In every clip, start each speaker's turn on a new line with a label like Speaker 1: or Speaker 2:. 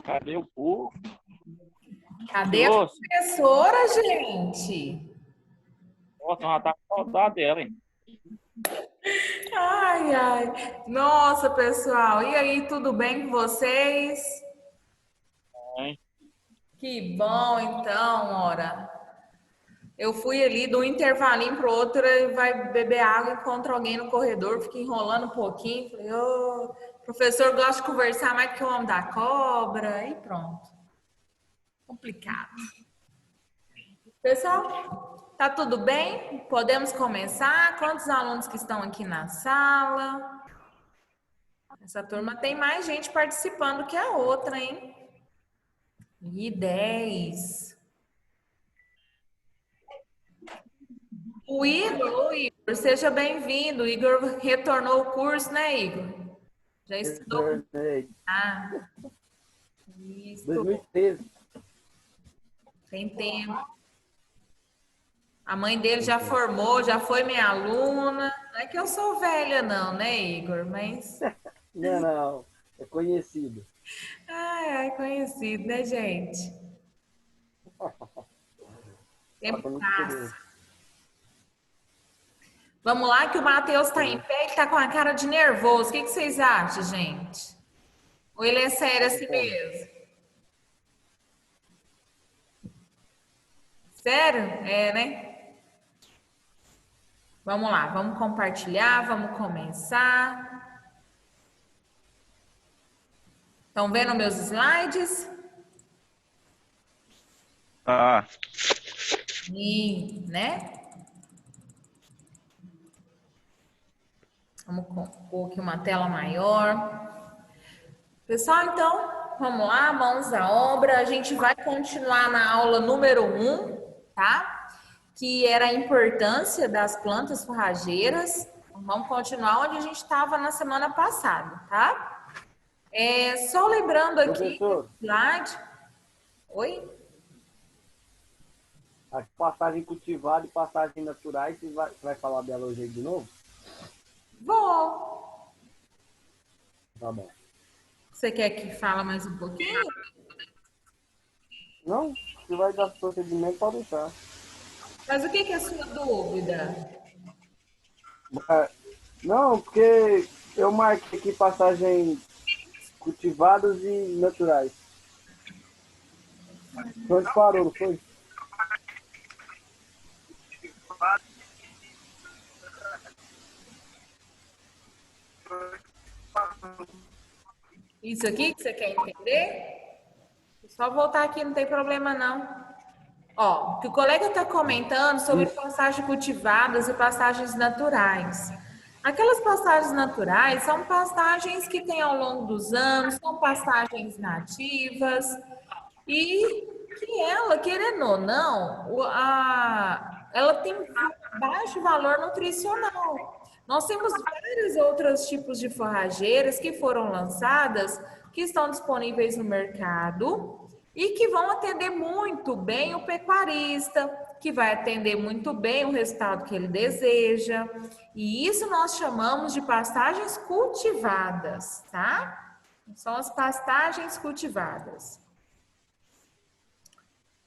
Speaker 1: Cadê o povo?
Speaker 2: Cadê a
Speaker 1: Nossa,
Speaker 2: professora, gente?
Speaker 1: nossa, já tá com saudade dela, hein?
Speaker 2: Ai, ai. Nossa, pessoal. E aí, tudo bem com vocês?
Speaker 1: Hein?
Speaker 2: Que bom, então, ora. Eu fui ali de um intervalinho pro outro e vai beber água, encontra alguém no corredor, fica enrolando um pouquinho. Falei, ô, professor gosta de conversar mais que o homem da cobra. E pronto. Complicado. Pessoal, tá tudo bem? Podemos começar? Quantos alunos que estão aqui na sala? Essa turma tem mais gente participando que a outra, hein? E 10. O Igor, seja bem-vindo. O Igor retornou o curso, né, Igor? Já estudou?
Speaker 3: Retornei.
Speaker 2: Ah, isso.
Speaker 3: 2013.
Speaker 2: Tem tempo. A mãe dele já formou, já foi minha aluna. Não é que eu sou velha, não, né, Igor? Mas.
Speaker 3: Não, não. É conhecido.
Speaker 2: Ai, ai, conhecido, né, gente?
Speaker 3: Ela
Speaker 2: Tempo
Speaker 3: tem muita
Speaker 2: passa.
Speaker 3: experiência.
Speaker 2: Vamos lá, que o Matheus está em pé e está com a cara de nervoso. O que vocês acham, gente? Ou ele é sério assim mesmo? Sério? É, né? Vamos lá, vamos compartilhar, vamos começar. Estão vendo meus slides?
Speaker 1: Ah,
Speaker 2: Sim, né? Vamos pôr aqui uma tela maior. Pessoal, então, vamos lá, mãos à obra. A gente vai continuar na aula número 1, tá? Que era a importância das plantas forrageiras. Vamos continuar onde a gente estava na semana passada, tá? Só lembrando aqui,
Speaker 3: Professor,
Speaker 2: slide. Oi?
Speaker 3: as passagens cultivadas e passagens naturais, você vai falar dela hoje aí de novo?
Speaker 2: Vou.
Speaker 3: Tá bom.
Speaker 2: Você quer que fale mais um pouquinho?
Speaker 3: Não? Se vai dar procedimento, pode deixar.
Speaker 2: Mas o que é a sua dúvida?
Speaker 3: Mas- Não, porque eu marquei aqui passagens cultivadas e naturais. Onde parou, não foi?
Speaker 2: Isso aqui que você quer entender? Só voltar aqui, não tem problema não. Ó, que o colega está comentando sobre
Speaker 3: Isso.
Speaker 2: pastagens cultivadas e pastagens naturais. Aquelas pastagens naturais são pastagens que tem ao longo dos anos, são pastagens nativas e que ela, querendo ou não, ela tem baixo valor nutricional. Nós temos vários outros tipos de forrageiras que foram lançadas, que estão disponíveis no mercado e que vão atender muito bem o pecuarista, que vai atender muito bem o resultado que ele deseja. E isso nós chamamos de pastagens cultivadas, tá? São as pastagens cultivadas.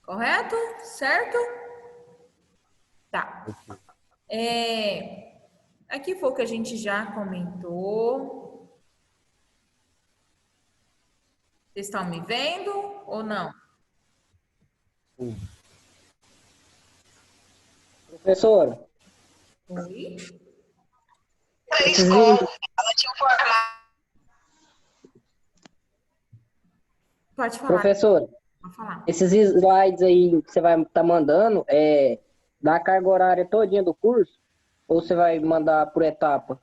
Speaker 2: Correto? Certo? Tá. Aqui foi o que a gente já comentou. Vocês estão me vendo ou não?
Speaker 3: Sim.
Speaker 4: Professora,
Speaker 2: Oi?
Speaker 4: esses,
Speaker 2: Pode falar,
Speaker 4: professora,
Speaker 2: pode falar.
Speaker 4: esses slides aí que você vai estar mandando, da carga horária todinha do curso, ou você vai mandar por etapa?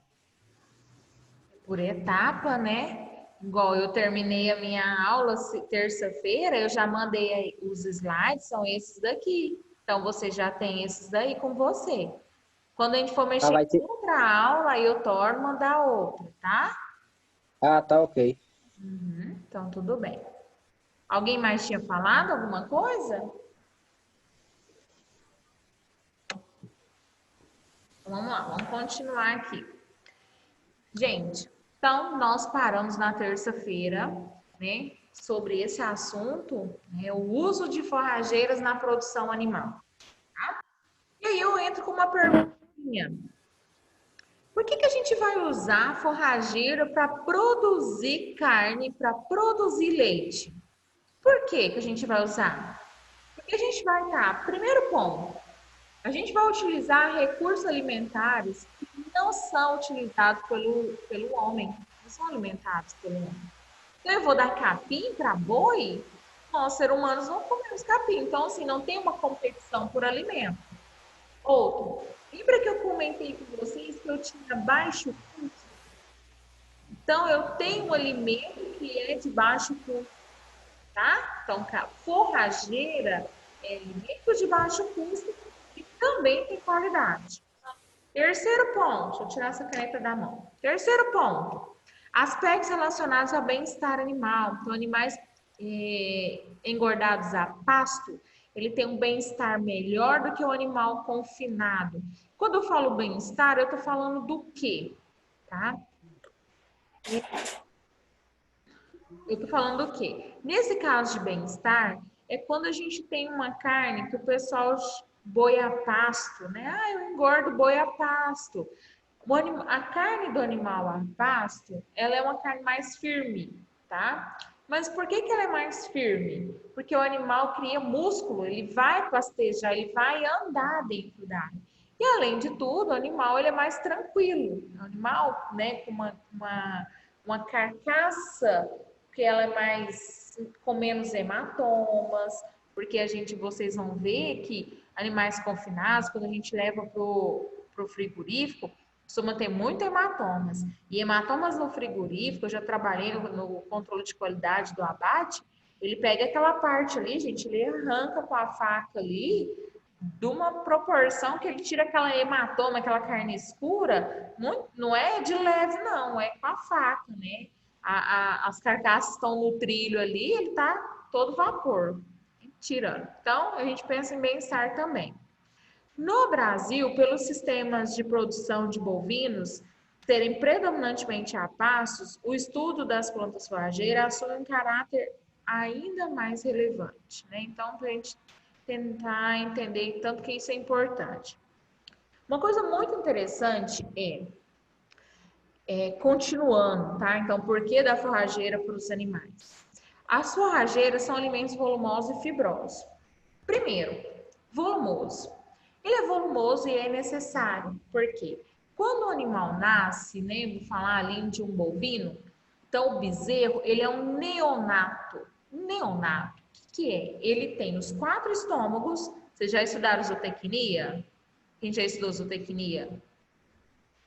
Speaker 2: Por etapa, né? Igual eu terminei a minha aula terça-feira, eu já mandei aí os slides, são esses daqui. Então você já tem esses daí com você. Quando a gente for
Speaker 4: Ah,
Speaker 2: mexer
Speaker 4: vai ter...
Speaker 2: em outra aula, aí eu torno mandar outra, tá?
Speaker 4: Ah, tá, ok.
Speaker 2: Então tudo bem. Alguém mais tinha falado alguma coisa? Então, vamos lá, vamos continuar aqui. Gente, então nós paramos na terça-feira né, sobre esse assunto, né, o uso de forrageiras na produção animal. Tá? E aí eu entro com uma perguntinha. Por que a gente vai usar forrageira para produzir carne, para produzir leite? Por que a gente vai usar? Porque a gente vai estar, primeiro ponto, a gente vai utilizar recursos alimentares que não são utilizados pelo homem, não são alimentados pelo homem. Então, eu vou dar capim para boi? Nós, seres humanos, não comemos capim. Então, assim, não tem uma competição por alimento. Outro, lembra que eu comentei com vocês que eu tinha baixo custo? Então, eu tenho um alimento que é de baixo custo, tá? Então, forrageira é alimento de baixo custo e também tem qualidade. Terceiro ponto, deixa eu tirar essa caneta da mão. Terceiro ponto, aspectos relacionados ao bem-estar animal. Então, animais engordados a pasto, ele tem um bem-estar melhor do que o animal confinado. Quando eu falo bem-estar, eu estou falando do quê? Tá? Eu estou falando do quê? Nesse caso de bem-estar, é quando a gente tem uma carne que o pessoal boi a pasto, né? Ah, eu engordo boi a pasto. A carne do animal a pasto, ela é uma carne mais firme, tá? Mas por que ela é mais firme? Porque o animal cria músculo, ele vai pastejar, ele vai andar dentro da área. E além de tudo, o animal ele é mais tranquilo. O animal, né, com uma carcaça que ela é mais com menos hematomas, porque vocês vão ver que animais confinados, quando a gente leva pro frigorífico, costuma ter muito hematomas. E hematomas no frigorífico, eu já trabalhei no controle de qualidade do abate, ele pega aquela parte ali, gente, ele arranca com a faca ali, de uma proporção que ele tira aquela hematoma, aquela carne escura, não é de leve, não, é com a faca, né? As carcaças estão no trilho ali, ele tá todo vapor, tirando. Então, a gente pensa em bem-estar também. No Brasil, pelos sistemas de produção de bovinos serem predominantemente a pastos, o estudo das plantas forrageiras assume um caráter ainda mais relevante, né? Então, para a gente tentar entender tanto que isso é importante. Uma coisa muito interessante continuando, tá? Então, por que da forrageira para os animais? As forrageiras são alimentos volumosos e fibrosos. Primeiro, volumoso. Ele é volumoso e é necessário, porque quando o animal nasce, né, vou falar ali de um bovino, então o bezerro, ele é um neonato. Um neonato, o que é? Ele tem os 4 estômagos. Vocês já estudaram zootecnia? Quem já estudou zootecnia?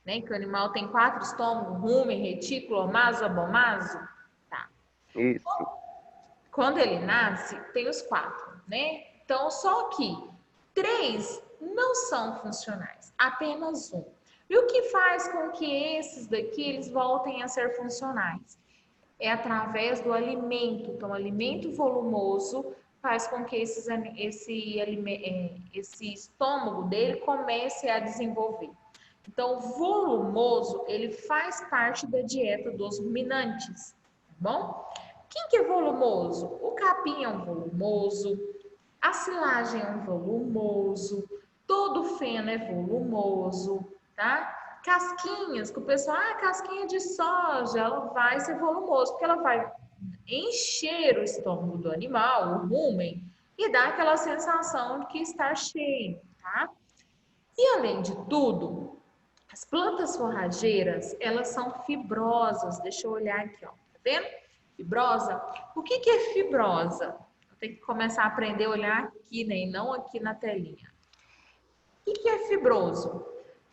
Speaker 2: Né? Que o animal tem 4 estômagos, rumen, retículo, omaso, abomaso. Tá.
Speaker 3: Isso.
Speaker 2: Quando ele nasce, tem os 4, né? Então, só que 3 não são funcionais, apenas um. E o que faz com que esses daqui eles voltem a ser funcionais? É através do alimento. Então, o alimento volumoso faz com que esse estômago dele comece a desenvolver. Então, o volumoso, ele faz parte da dieta dos ruminantes, tá bom? Quem que é volumoso? O capim é um volumoso, a silagem é um volumoso, todo feno é volumoso, tá? Casquinhas, que o pessoal, casquinha de soja, ela vai ser volumoso, porque ela vai encher o estômago do animal, o rumen, e dar aquela sensação de que está cheio, tá? E além de tudo, as plantas forrageiras, elas são fibrosas. Deixa eu olhar aqui, ó. Tá vendo? Fibrosa. O que é fibrosa? Eu tenho que começar a aprender a olhar aqui, né? E não aqui na telinha. O que é fibroso?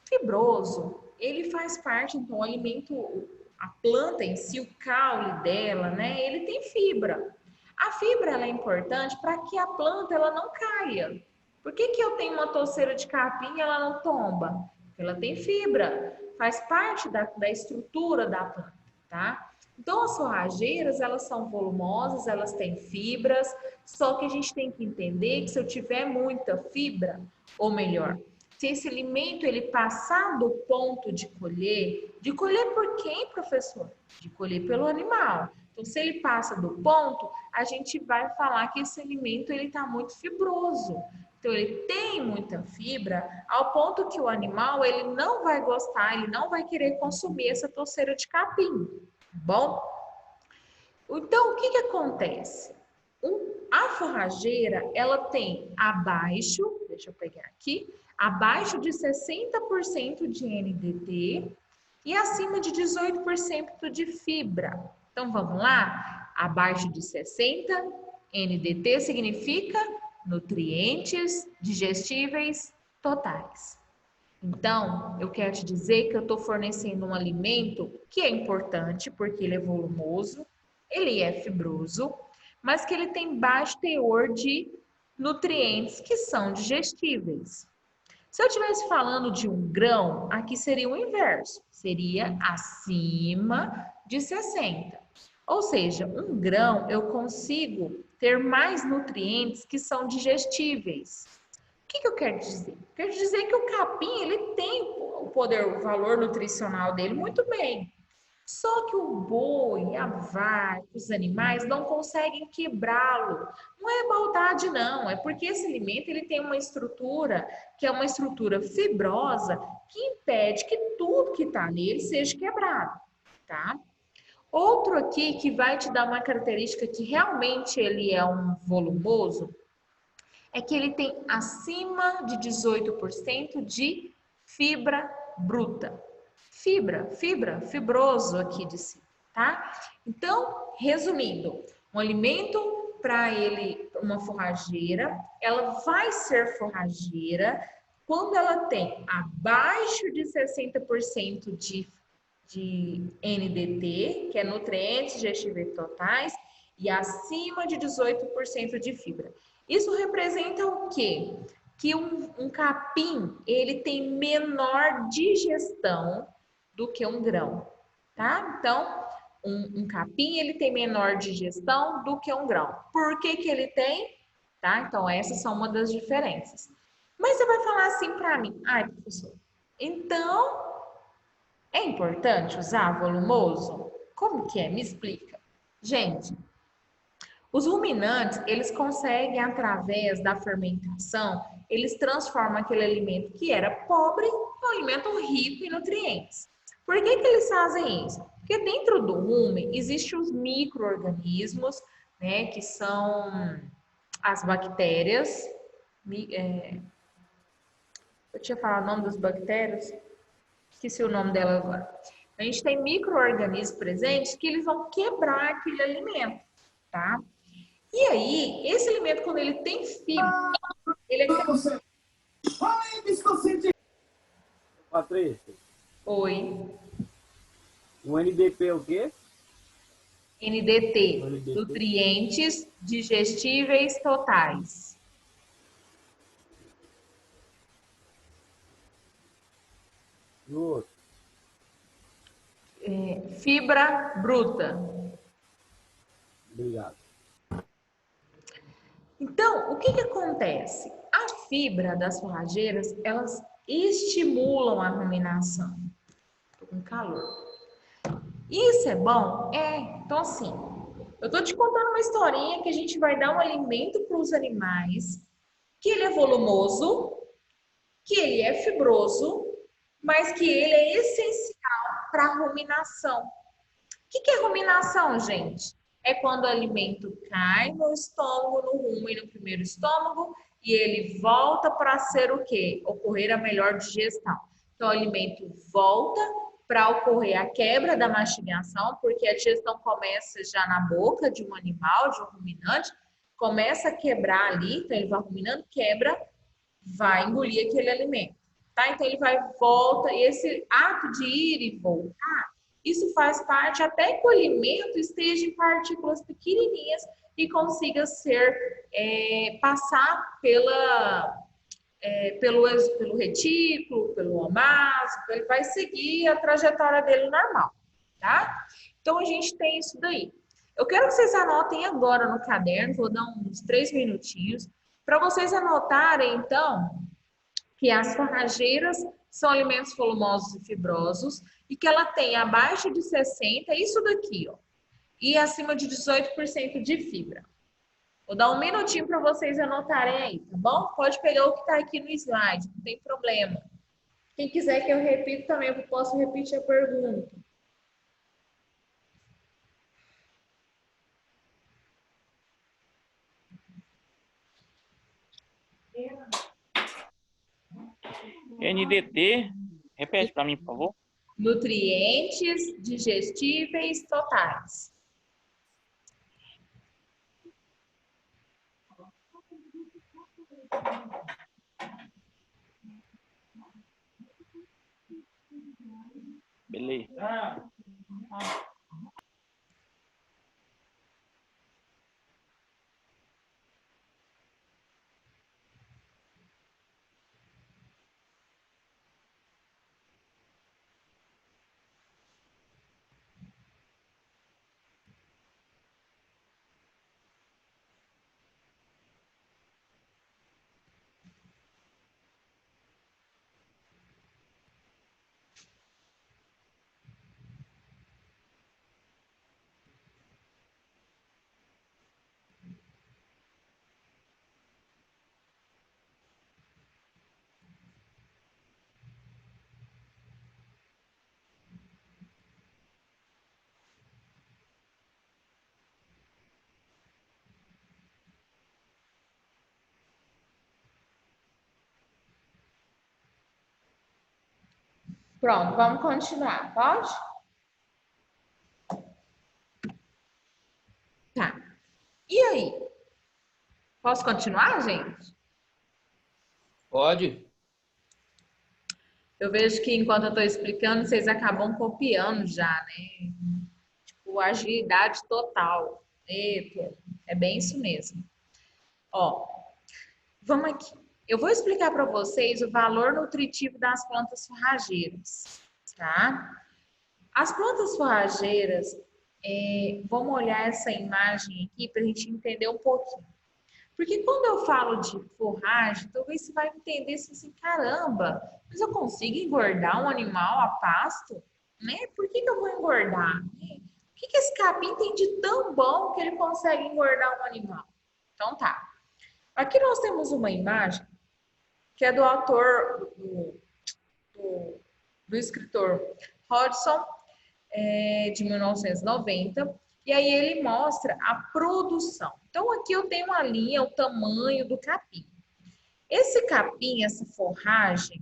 Speaker 2: Fibroso, ele faz parte, então, o alimento, a planta em si, o caule dela, né? Ele tem fibra. A fibra, ela é importante para que a planta, ela não caia. Por que eu tenho uma touceira de capim e ela não tomba? Ela tem fibra, faz parte da estrutura da planta, tá? Então, as forrageiras, elas são volumosas, elas têm fibras, só que a gente tem que entender que se eu tiver muita fibra, ou melhor, se esse alimento ele passar do ponto de colher por quem, professor? De colher pelo animal. Então, se ele passa do ponto, a gente vai falar que esse alimento ele está muito fibroso. Então, ele tem muita fibra, ao ponto que o animal ele não vai gostar, ele não vai querer consumir essa toceira de capim, tá bom? Então, o que que acontece? A forrageira, ela tem abaixo, deixa eu pegar aqui, abaixo de 60% de NDT e acima de 18% de fibra. Então, vamos lá? Abaixo de 60, NDT significa nutrientes digestíveis totais. Então, eu quero te dizer que eu estou fornecendo um alimento que é importante, porque ele é volumoso, ele é fibroso, mas que ele tem baixo teor de nutrientes que são digestíveis. Se eu estivesse falando de um grão, aqui seria o inverso, seria acima de 60. Ou seja, um grão eu consigo ter mais nutrientes que são digestíveis. O que eu quero dizer? Quero dizer que o capim ele tem o poder, o valor nutricional dele muito bem. Só que o boi, a vaca, os animais não conseguem quebrá-lo. Não é maldade, não. É porque esse alimento ele tem uma estrutura que é uma estrutura fibrosa que impede que tudo que está nele seja quebrado, tá? Outro aqui que vai te dar uma característica que realmente ele é um volumoso é que ele tem acima de 18% de fibra bruta. Fibroso aqui de cima, tá? Então, resumindo, um alimento para ele, uma forrageira, ela vai ser forrageira quando ela tem abaixo de 60% de NDT, que é nutrientes digestíveis totais, e acima de 18% de fibra. Isso representa o quê? Que um capim, ele tem menor digestão do que um grão, tá? Então, um capim, ele tem menor digestão do que um grão. Por que que ele tem? Tá? Então, essas são uma das diferenças. Mas você vai falar assim para mim, ai, professor, então, é importante usar volumoso? Como que é? Me explica. Gente, os ruminantes, eles conseguem, através da fermentação, eles transformam aquele alimento que era pobre em um alimento rico em nutrientes. Por que que eles fazem isso? Porque dentro do rumen existem os micro-organismos, né, que são as bactérias. Eu tinha falado o nome das bactérias, esqueci o nome dela agora. A gente tem micro-organismos presentes que eles vão quebrar aquele alimento, tá? E aí, esse alimento, quando ele tem fibra, ele é...
Speaker 3: Patrícia,
Speaker 2: Oi.
Speaker 3: o NDP é o quê?
Speaker 2: NDT,
Speaker 3: NDT.
Speaker 2: nutrientes digestíveis totais.
Speaker 3: E o outro?
Speaker 2: Fibra bruta.
Speaker 3: Obrigado.
Speaker 2: Então, o que que acontece? A fibra das forrageiras, elas estimulam a ruminação. Tô com calor. Isso é bom? É. Então, assim, eu tô te contando uma historinha que a gente vai dar um alimento para os animais, que ele é volumoso, que ele é fibroso, mas que ele é essencial para a ruminação. O que é ruminação, gente? É quando o alimento cai no estômago, no rumo e no primeiro estômago, e ele volta para ser o quê? Ocorrer a melhor digestão. Então, o alimento volta para ocorrer a quebra da mastigação, porque a digestão começa já na boca de um animal, de um ruminante, começa a quebrar ali, então ele vai ruminando, quebra, vai engolir aquele alimento, tá? Então, ele vai, volta, e esse ato de ir e voltar, isso faz parte até que o alimento esteja em partículas pequenininhas e consiga passar pelo retículo, pelo omásico, ele vai seguir a trajetória dele normal, tá? Então, a gente tem isso daí. Eu quero que vocês anotem agora no caderno, vou dar uns 3 minutinhos, para vocês anotarem, então, que as forrageiras são alimentos volumosos e fibrosos e que ela tem abaixo de 60, isso daqui, ó. e acima de 18% de fibra. Vou dar um minutinho para vocês anotarem aí, tá bom? Pode pegar o que está aqui no slide, não tem problema. Quem quiser que eu repita também, eu posso repetir a pergunta.
Speaker 1: NDT, repete para mim, por favor.
Speaker 2: Nutrientes digestíveis totais.
Speaker 1: Beleza.
Speaker 2: Pronto, vamos continuar, pode? Tá. E aí? Posso continuar, gente?
Speaker 5: Pode.
Speaker 2: Eu vejo que enquanto eu estou explicando, vocês acabam copiando já, né? Tipo, agilidade total. Eita, é bem isso mesmo. Ó, vamos aqui. Eu vou explicar para vocês o valor nutritivo das plantas forrageiras, tá? As plantas forrageiras, vamos olhar essa imagem aqui para a gente entender um pouquinho. Porque quando eu falo de forragem, talvez você vai entender assim, caramba, mas eu consigo engordar um animal a pasto? Né? Por que eu vou engordar? Né? O que esse capim tem de tão bom que ele consegue engordar um animal? Então tá. Aqui nós temos uma imagem que é do autor, do escritor Hodgson, de 1990, e aí ele mostra a produção. Então aqui eu tenho uma linha, o tamanho do capim. Esse capim, essa forragem,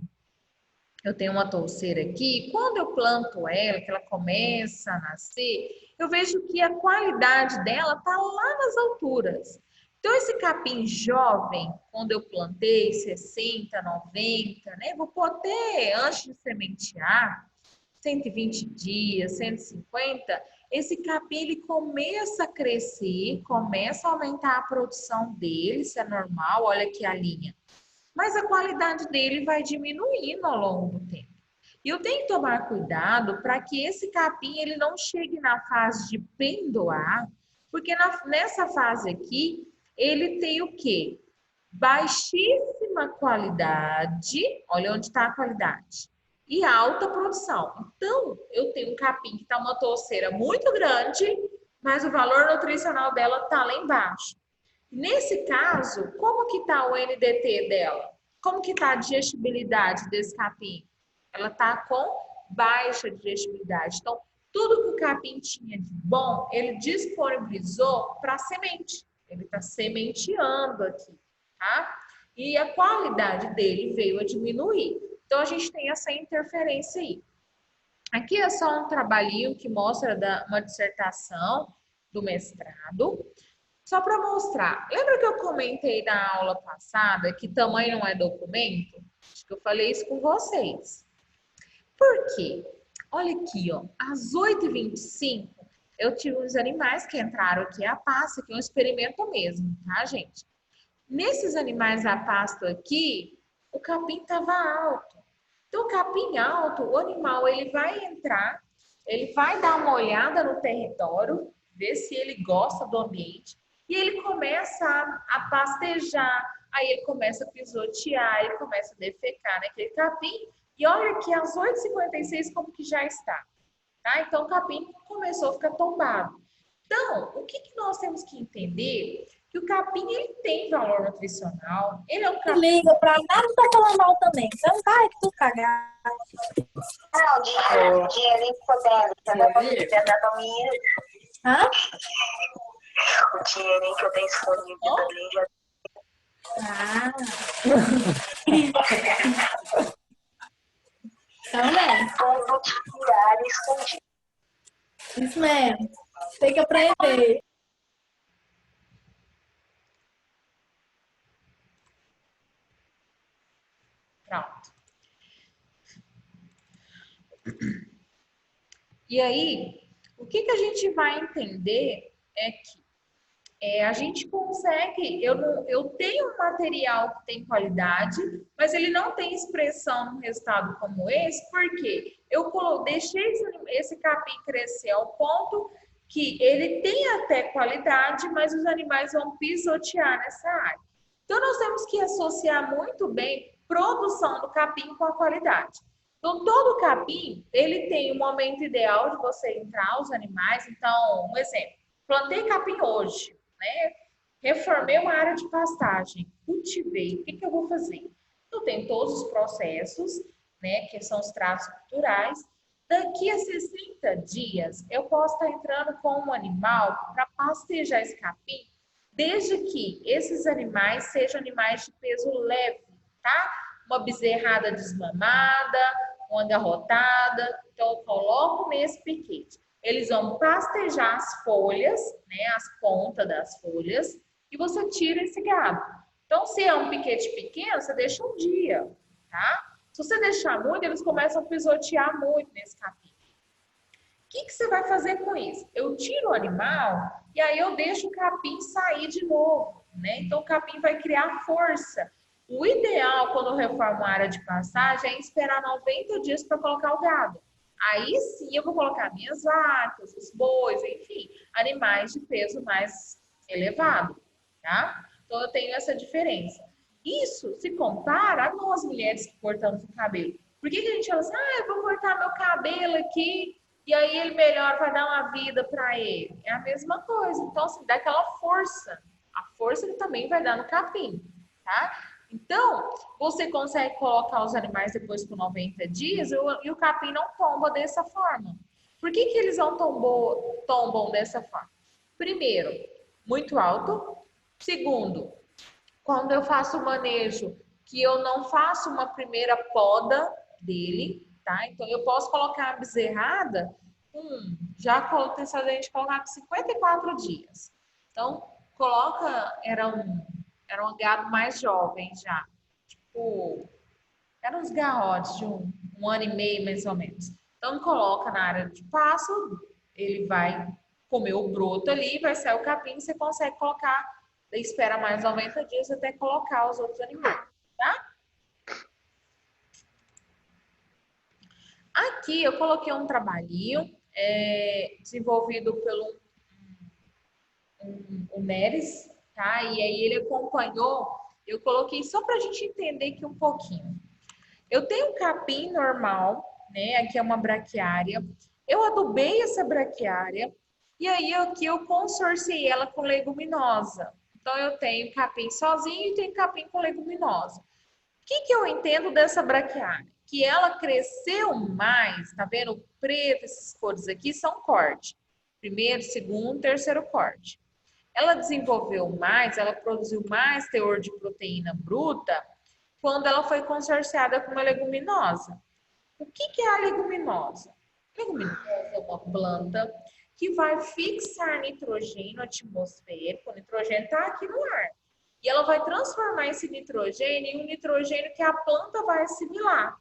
Speaker 2: eu tenho uma touceira aqui, quando eu planto ela, que ela começa a nascer, eu vejo que a qualidade dela está lá nas alturas. Então, esse capim jovem, quando eu plantei 60, 90, né? Vou pôr até antes de sementear, 120 dias, 150, esse capim ele começa a crescer, começa a aumentar a produção dele, isso é normal, olha aqui a linha. Mas a qualidade dele vai diminuindo ao longo do tempo. E eu tenho que tomar cuidado para que esse capim ele não chegue na fase de pendoar, porque nessa fase aqui, ele tem o quê? Baixíssima qualidade, olha onde está a qualidade, e alta produção. Então, eu tenho um capim que está uma touceira muito grande, mas o valor nutricional dela está lá embaixo. Nesse caso, como que está o NDT dela? Como que está a digestibilidade desse capim? Ela está com baixa digestibilidade. Então, tudo que o capim tinha de bom, ele disponibilizou para semente. Ele está sementeando aqui, tá? E a qualidade dele veio a diminuir. Então, a gente tem essa interferência aí. Aqui é só um trabalhinho que mostra uma dissertação do mestrado. Só para mostrar. Lembra que eu comentei na aula passada que tamanho não é documento? Acho que eu falei isso com vocês. Por quê? Olha aqui, ó. Às 8h25, eu tive uns animais que entraram aqui a pasto, que é um experimento mesmo, tá, gente? Nesses animais a pasto aqui, o capim estava alto. Então, o capim alto, o animal ele vai entrar, ele vai dar uma olhada no território, ver se ele gosta do ambiente, e ele começa a pastejar, aí ele começa a pisotear, ele começa a defecar naquele capim, e olha aqui às 8h56 como que já está. Tá? Então, o capim começou a ficar tombado. Então, o que nós temos que entender? Que o capim, ele tem valor nutricional, ele é um capim...
Speaker 5: Liga pra cá, não tá falando mal também. Então vai, tu cagar.
Speaker 6: Não, dinheirinho podendo, de anatomia,
Speaker 5: Hã?
Speaker 6: o dinheirinho que eu tenho disponível ali já
Speaker 5: Ah. Então, né?
Speaker 6: tudo tirar e escondido.
Speaker 5: Isso mesmo. Tem que aprender.
Speaker 2: Pronto. E aí, o que a gente vai entender é que a gente consegue, eu tenho um material que tem qualidade, mas ele não tem expressão num resultado como esse, porque eu deixei esse capim crescer ao ponto que ele tem até qualidade, mas os animais vão pisotear nessa área. Então, nós temos que associar muito bem produção do capim com a qualidade. Então, todo capim, ele tem um momento ideal de você entrar os animais. Então, um exemplo, plantei capim hoje, né? Reformei uma área de pastagem, cultivei. O que eu vou fazer? Eu tenho todos os processos, né? Que são os tratos culturais. Daqui a 60 dias, eu posso estar entrando com um animal para pastejar esse capim, desde que esses animais sejam animais de peso leve, tá? Uma bezerrada desmamada, uma garrotada. Então, eu coloco nesse piquete. Eles vão pastejar as folhas, né, as pontas das folhas, e você tira esse gado. Então, se é um piquete pequeno, você deixa um dia, tá? Se você deixar muito, eles começam a pisotear muito nesse capim. O que você vai fazer com isso? Eu tiro o animal e aí eu deixo o capim sair de novo, né? Então, o capim vai criar força. O ideal, quando eu reformo a área de pastagem, é esperar 90 dias para colocar o gado. Aí sim eu vou colocar minhas vacas, os bois, enfim, animais de peso mais elevado, tá? Então eu tenho essa diferença. Isso se compara a nós mulheres que cortamos o cabelo. Por que a gente fala assim, eu vou cortar meu cabelo aqui e aí ele melhor vai dar uma vida para ele? É a mesma coisa. Então, assim, dá aquela força. A força ele também vai dar no capim, tá? Então, você consegue colocar os animais depois por 90 dias e o capim não tomba dessa forma. Por que eles não tombam dessa forma? Primeiro, muito alto. Segundo, quando eu faço o manejo, que eu não faço uma primeira poda dele, tá? Então, eu posso colocar a bezerrada, já tem essa gente colocar com 54 dias. Então, era um gado mais jovem já. Tipo, eram uns garrotes de um ano e meio, mais ou menos. Então, coloca na área de pasto, ele vai comer o broto ali, vai sair o capim, você consegue colocar, espera mais 90 dias até colocar os outros animais, tá? Aqui eu coloquei um trabalhinho desenvolvido pelo o Neres, tá? E aí ele acompanhou, eu coloquei só para a gente entender aqui um pouquinho. Eu tenho um capim normal, né? Aqui é uma braquiária. Eu adubei essa braquiária e aí aqui eu consorciei ela com leguminosa. Então eu tenho capim sozinho e tenho capim com leguminosa. O que eu entendo dessa braquiária? Que ela cresceu mais, tá vendo? O preto, essas cores aqui são corte. Primeiro, segundo, terceiro corte. Ela desenvolveu mais, ela produziu mais teor de proteína bruta quando ela foi consorciada com uma leguminosa. O que é a leguminosa? A leguminosa é uma planta que vai fixar nitrogênio atmosférico, o nitrogênio está aqui no ar. E ela vai transformar esse nitrogênio em um nitrogênio que a planta vai assimilar,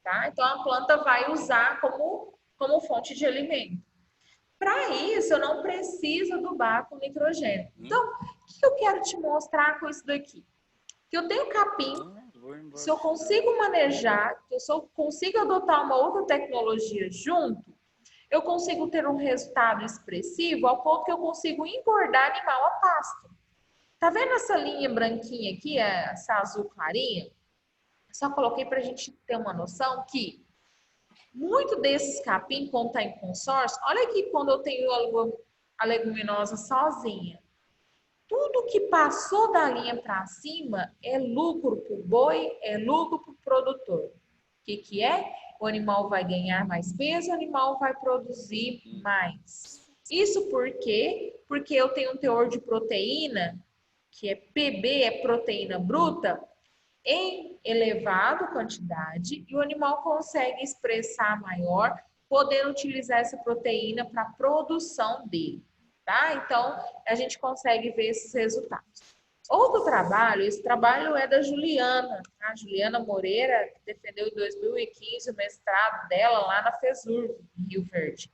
Speaker 2: tá? Então, a planta vai usar como fonte de alimento. Para isso, eu não preciso adubar com nitrogênio. Então, o que eu quero te mostrar com isso daqui? Que eu tenho capim, se eu consigo manejar, se eu consigo adotar uma outra tecnologia junto, eu consigo ter um resultado expressivo ao ponto que eu consigo engordar animal a pasto. Tá vendo essa linha branquinha aqui, essa azul clarinha? Só coloquei para a gente ter uma noção que muito desses capim, quando está em consórcio, olha aqui quando eu tenho a leguminosa sozinha. Tudo que passou da linha para cima é lucro para o boi, é lucro para o produtor. O que é? O animal vai ganhar mais peso, o animal vai produzir mais. Isso por quê? Porque eu tenho um teor de proteína, que é PB, é proteína bruta, em elevada quantidade, e o animal consegue expressar maior, podendo utilizar essa proteína para a produção dele. Tá? Então, a gente consegue ver esses resultados. Outro trabalho, esse trabalho é da Juliana, a Juliana Moreira, que defendeu em 2015 o mestrado dela lá na FESUR, em Rio Verde.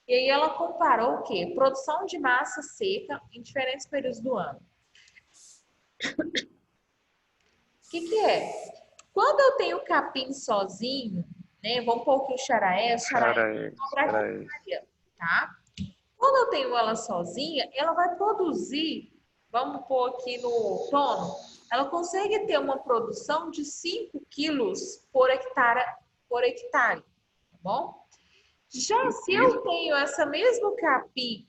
Speaker 2: E aí ela comparou o quê? Produção de massa seca em diferentes períodos do ano. O que é? Quando eu tenho capim sozinho, né? Vamos pôr aqui o charaé tá? Quando eu tenho ela sozinha, ela vai produzir, vamos pôr aqui no tono, ela consegue ter uma produção de 5 quilos por hectare, tá bom? Já se eu tenho essa mesma capim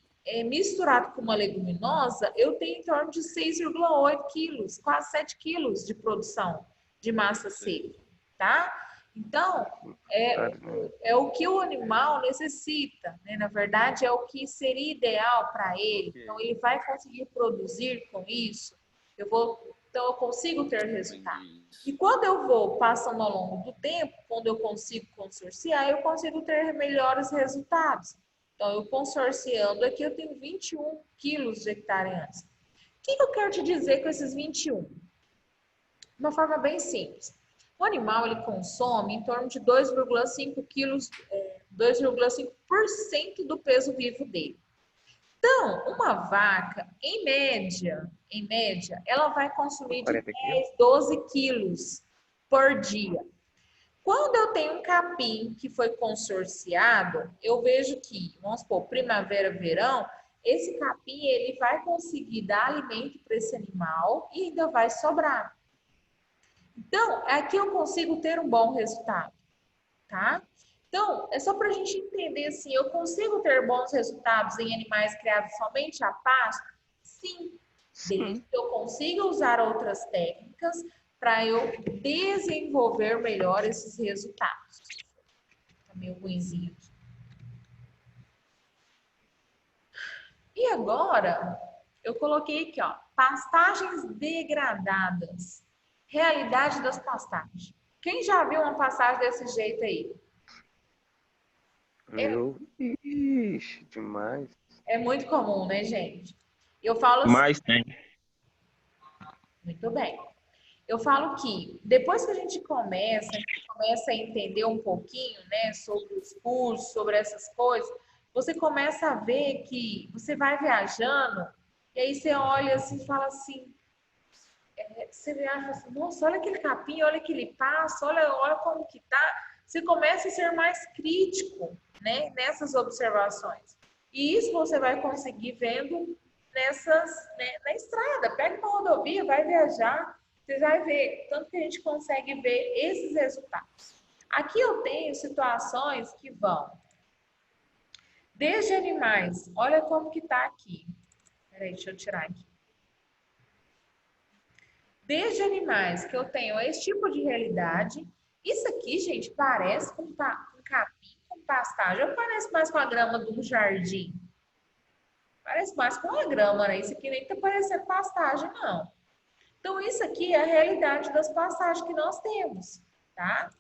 Speaker 2: misturado com uma leguminosa, eu tenho em torno de 6,8 quilos, quase 7 quilos de produção de massa seca, tá? Então, é o que o animal necessita, né? Na verdade, é o que seria ideal para ele. Então, ele vai conseguir produzir com isso. Então, eu consigo ter resultado. E quando eu vou passando ao longo do tempo, quando eu consigo consorciar, eu consigo ter melhores resultados. Então, eu consorciando aqui, eu tenho 21 quilos de hectare antes. O que eu quero te dizer com esses 21? De uma forma bem simples. O animal, ele consome em torno de 2,5 quilos, 2,5% do peso vivo dele. Então, uma vaca, em média, ela vai consumir de 10, 12 quilos por dia. Quando eu tenho um capim que foi consorciado, eu vejo que, vamos supor, primavera, verão, esse capim ele vai conseguir dar alimento para esse animal e ainda vai sobrar. Então, aqui eu consigo ter um bom resultado, tá? Então, é só para a gente entender assim, eu consigo ter bons resultados em animais criados somente a pasto? Sim, desde que eu consiga usar outras técnicas para eu desenvolver melhor esses resultados. Tá meio ruinzinho. E agora, eu coloquei aqui, ó, pastagens degradadas. Realidade das pastagens. Quem já viu uma pastagem desse jeito aí?
Speaker 7: Ixi, demais.
Speaker 2: É muito comum, né, gente? Eu falo assim,
Speaker 1: Mas tem.
Speaker 2: muito bem. Eu falo que depois que a gente começa a entender um pouquinho, né, sobre os cursos, sobre essas coisas, você começa a ver que você vai viajando e aí você olha assim e fala assim, você viaja assim, nossa, olha aquele capim, olha aquele passo, olha como que tá. Você começa a ser mais crítico, né, nessas observações. E isso você vai conseguir vendo na estrada. Pega uma rodovia, vai viajar, você vai ver, tanto que a gente consegue ver esses resultados. Aqui eu tenho situações que vão desde animais, olha como que tá aqui. Peraí, deixa eu tirar aqui. Desde animais que eu tenho esse tipo de realidade. Isso aqui, gente, parece com capim, com pastagem, ou parece mais com a grama de um jardim? Parece mais com a grama, né? Isso aqui nem tá parecendo pastagem, não. Então, isso aqui é a realidade das pastagens que nós temos, tá?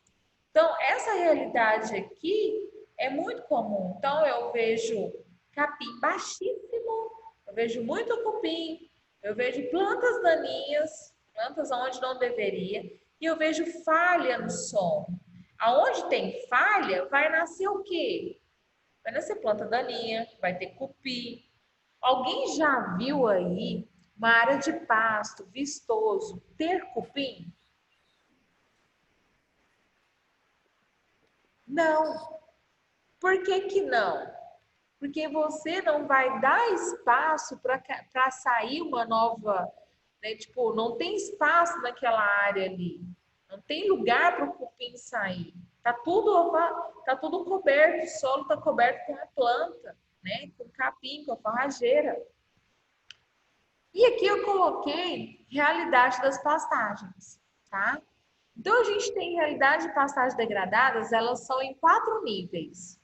Speaker 2: Então, essa realidade aqui é muito comum. Então, eu vejo capim baixíssimo, eu vejo muito cupim, eu vejo plantas daninhas, plantas onde não deveria, e eu vejo falha no solo. Aonde tem falha, vai nascer o quê? Vai nascer planta daninha, vai ter cupim. Alguém já viu aí uma área de pasto vistoso ter cupim? Não. Por que que não? Porque você não vai dar espaço para sair uma nova, né? Tipo, não tem espaço naquela área ali. Não tem lugar para o cupim sair. Tá tudo coberto, o solo está coberto com a planta. né? Com capim, com a forrageira. E aqui eu coloquei realidade das pastagens, tá? Então, a gente tem realidade de pastagens degradadas, elas são em 4 níveis.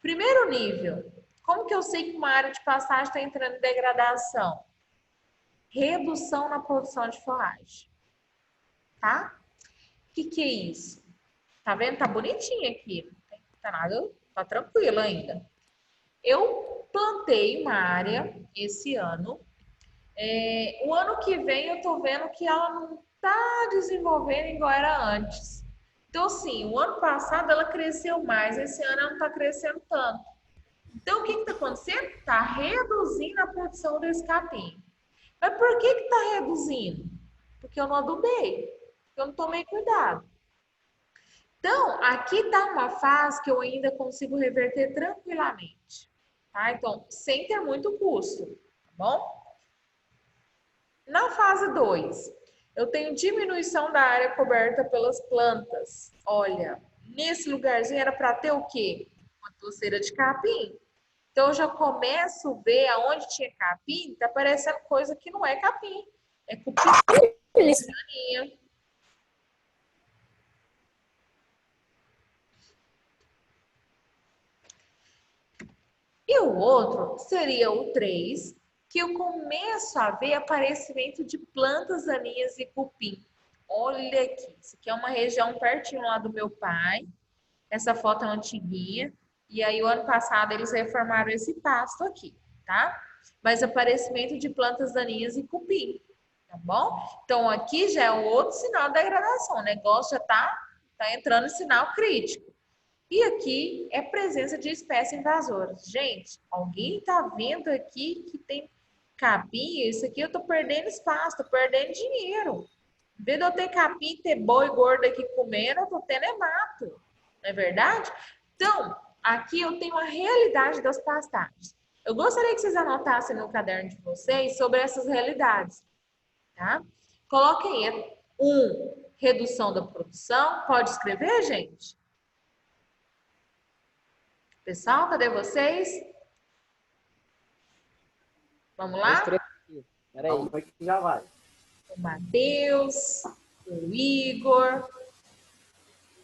Speaker 2: Primeiro nível, como que eu sei que uma área de pastagem está entrando em degradação? Redução na produção de forragem, tá? O que é isso? Tá vendo? Tá bonitinho aqui, não tem tá nada, tá tranquilo ainda. Eu plantei uma área esse ano. O ano que vem eu tô vendo que ela não tá desenvolvendo igual era antes. Então, assim, o ano passado ela cresceu mais, esse ano ela não tá crescendo tanto. Então, o que está acontecendo? Está reduzindo a produção desse capim. Mas por que está reduzindo? Porque eu não adubei, porque eu não tomei cuidado. Então, aqui está uma fase que eu ainda consigo reverter tranquilamente. Tá? Então, sem ter muito custo, tá bom? Na fase 2, eu tenho diminuição da área coberta pelas plantas. Olha, nesse lugarzinho era para ter o quê? Uma toceira de capim. Então, eu já começo a ver aonde tinha capim, tá aparecendo coisa que não é capim. É cupim. E o outro seria o 3, que eu começo a ver aparecimento de plantas daninhas e cupim. Olha aqui, isso aqui é uma região pertinho lá do meu pai. Essa foto é antiguinha. E aí, o ano passado, eles reformaram esse pasto aqui, tá? Mas aparecimento de plantas daninhas e cupim, tá bom? Então, aqui já é um outro sinal de degradação. O negócio já tá entrando em sinal crítico. E aqui é presença de espécies invasoras. Gente, alguém tá vendo aqui que tem capim? Isso aqui eu tô perdendo espaço, tô perdendo dinheiro. Em vez de eu ter capim, ter boi gordo aqui comendo, eu tô tendo é mato. Não é verdade? Então, aqui eu tenho a realidade das pastagens. Eu gostaria que vocês anotassem no caderno de vocês sobre essas realidades, tá? Coloquem aí. 1, redução da produção. Pode escrever, gente? Pessoal, cadê vocês? Vamos
Speaker 4: Eu
Speaker 2: lá?
Speaker 4: escrevo aqui. Peraí.
Speaker 3: Calma aí que já vai.
Speaker 2: O Matheus, o Igor,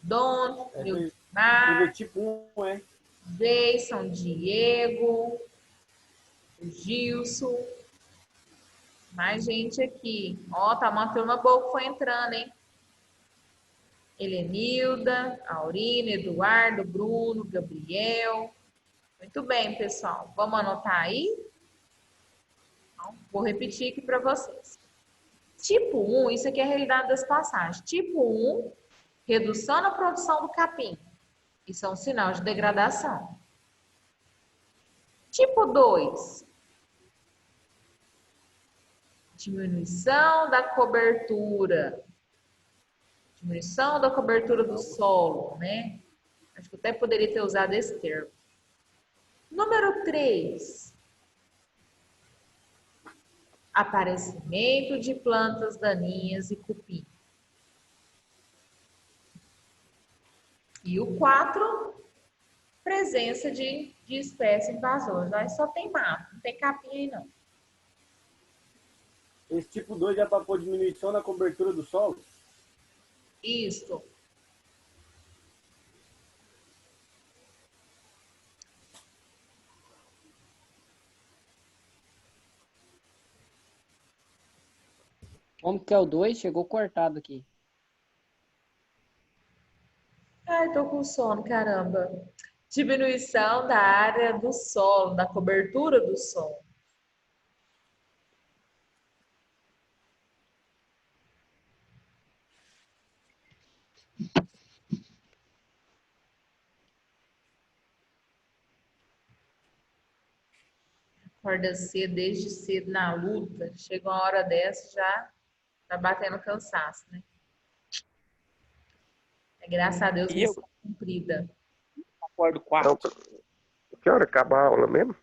Speaker 2: Dom, Milmar,
Speaker 3: Escrever tipo 1, hein?
Speaker 2: Jason, Diego, o Gilson. Mais gente aqui. Ó, tá uma turma boa que foi entrando, hein? Helenilda, Aurina, Eduardo, Bruno, Gabriel. Muito bem, pessoal. Vamos anotar aí? Então, vou repetir aqui para vocês. Tipo 1, isso aqui é a realidade das passagens. Tipo 1, redução na produção do capim. Isso é um sinal de degradação. Tipo 2, diminuição da cobertura. Diminuição da cobertura do solo, né? Acho que eu até poderia ter usado esse termo. Número 3, aparecimento de plantas daninhas e cupim. E o 4, presença de espécie invasora. Aí só tem mato, não tem capim aí não.
Speaker 3: Esse tipo 2 é para pôr diminuição na cobertura do solo?
Speaker 2: Isso.
Speaker 4: Como que é o 2? Chegou cortado aqui.
Speaker 2: Ai, tô com sono, caramba. Diminuição da área do solo, da cobertura do solo. Acorda cedo, desde cedo na luta. Chega uma hora dessa, já tá batendo cansaço, né? Graças a Deus,
Speaker 1: E eu
Speaker 2: missão cumprida.
Speaker 1: acordo
Speaker 7: Então,
Speaker 1: 4.
Speaker 7: que hora acaba a aula mesmo?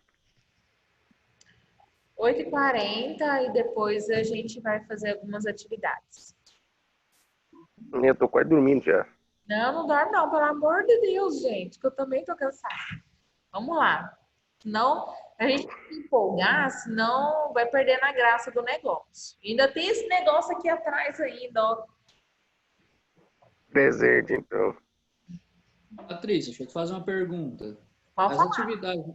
Speaker 2: 8h40 e depois a gente vai fazer algumas atividades.
Speaker 7: Eu tô quase dormindo já.
Speaker 2: Não, não dorme não, pelo amor de Deus, gente, que eu também tô cansada. Vamos lá. Senão, a gente tem que empolgar, senão vai perder na graça do negócio. E ainda tem esse negócio aqui atrás ainda, ó.
Speaker 7: Deserto, então.
Speaker 8: Patrícia, deixa eu te fazer uma pergunta.
Speaker 2: Pode
Speaker 8: As
Speaker 2: falar.
Speaker 8: atividades,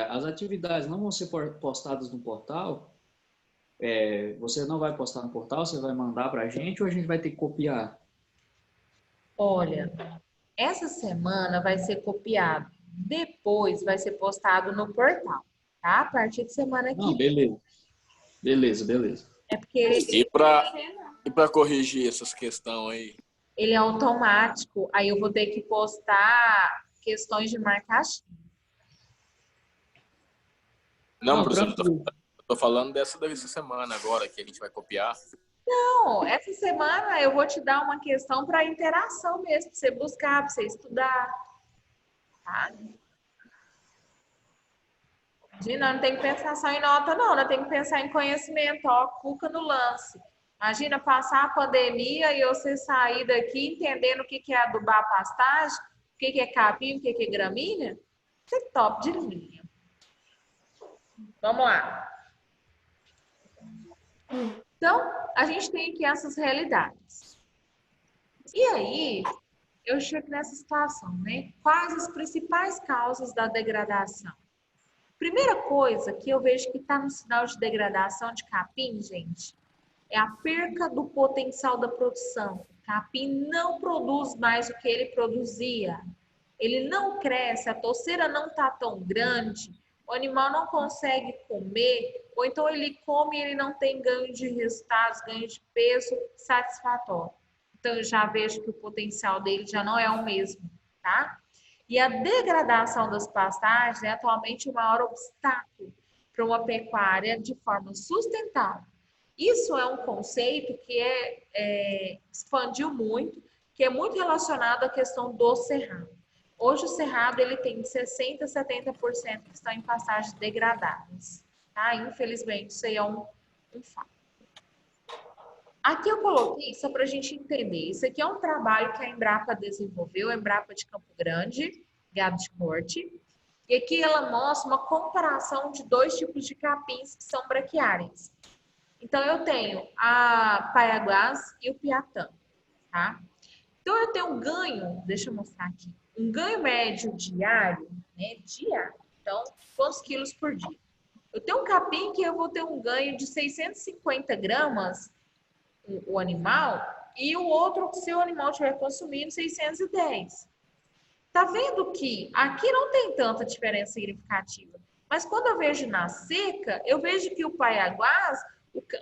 Speaker 8: as atividades não vão ser postadas no portal? Você não vai postar no portal, você vai mandar para a gente ou a gente vai ter que copiar?
Speaker 2: Olha, essa semana vai ser copiado. Depois vai ser postado no portal, tá? A partir de semana que
Speaker 8: Não,
Speaker 2: vem.
Speaker 8: beleza.
Speaker 2: É porque
Speaker 9: E para corrigir essas questões aí?
Speaker 2: ele é automático. Aí eu vou ter que postar questões de marcação.
Speaker 9: Não, professor, eu
Speaker 8: tranquilo.
Speaker 9: tô falando dessa semana agora, que a gente vai copiar.
Speaker 2: Não, essa semana eu vou te dar uma questão para interação mesmo, para você buscar, para você estudar. Tá? Imagina, não tem que pensar só em nota, não. Nós tem que pensar em conhecimento, ó, cuca no lance. Imagina passar a pandemia e você sair daqui entendendo o que é adubar a pastagem, o que é capim, o que é gramínea. Isso é top de linha. Vamos lá. Então, a gente tem aqui essas realidades. E aí, eu chego nessa situação, né? Quais as principais causas da degradação? Primeira coisa que eu vejo que está no sinal de degradação de capim, gente, é a perca do potencial da produção. O capim não produz mais o que ele produzia. Ele não cresce, a toceira não está tão grande, o animal não consegue comer, ou então ele come e ele não tem ganho de resultados, ganho de peso satisfatório. Então, eu já vejo que o potencial dele já não é o mesmo, tá? E a degradação das pastagens é atualmente o maior obstáculo para uma pecuária de forma sustentável. Isso é um conceito que expandiu muito, que é muito relacionado à questão do cerrado. Hoje o cerrado ele tem 60% a 70% que estão em pastagens degradadas. Tá? Infelizmente, isso aí é um fato. Aqui eu coloquei só para a gente entender. Isso aqui é um trabalho que a Embrapa desenvolveu, a Embrapa de Campo Grande, gado de corte. E aqui ela mostra uma comparação de dois tipos de capins que são braquiários. Então, eu tenho a Paiaguás e o Piatã, tá? Então, eu tenho um ganho, deixa eu mostrar aqui, um ganho médio diário, né? Diário. Então, quantos quilos por dia? Eu tenho um capim que eu vou ter um ganho de 650 gramas, o animal, e o outro, se o animal estiver consumindo, 610. Tá vendo que aqui não tem tanta diferença significativa, mas quando eu vejo na seca, eu vejo que o Paiaguás,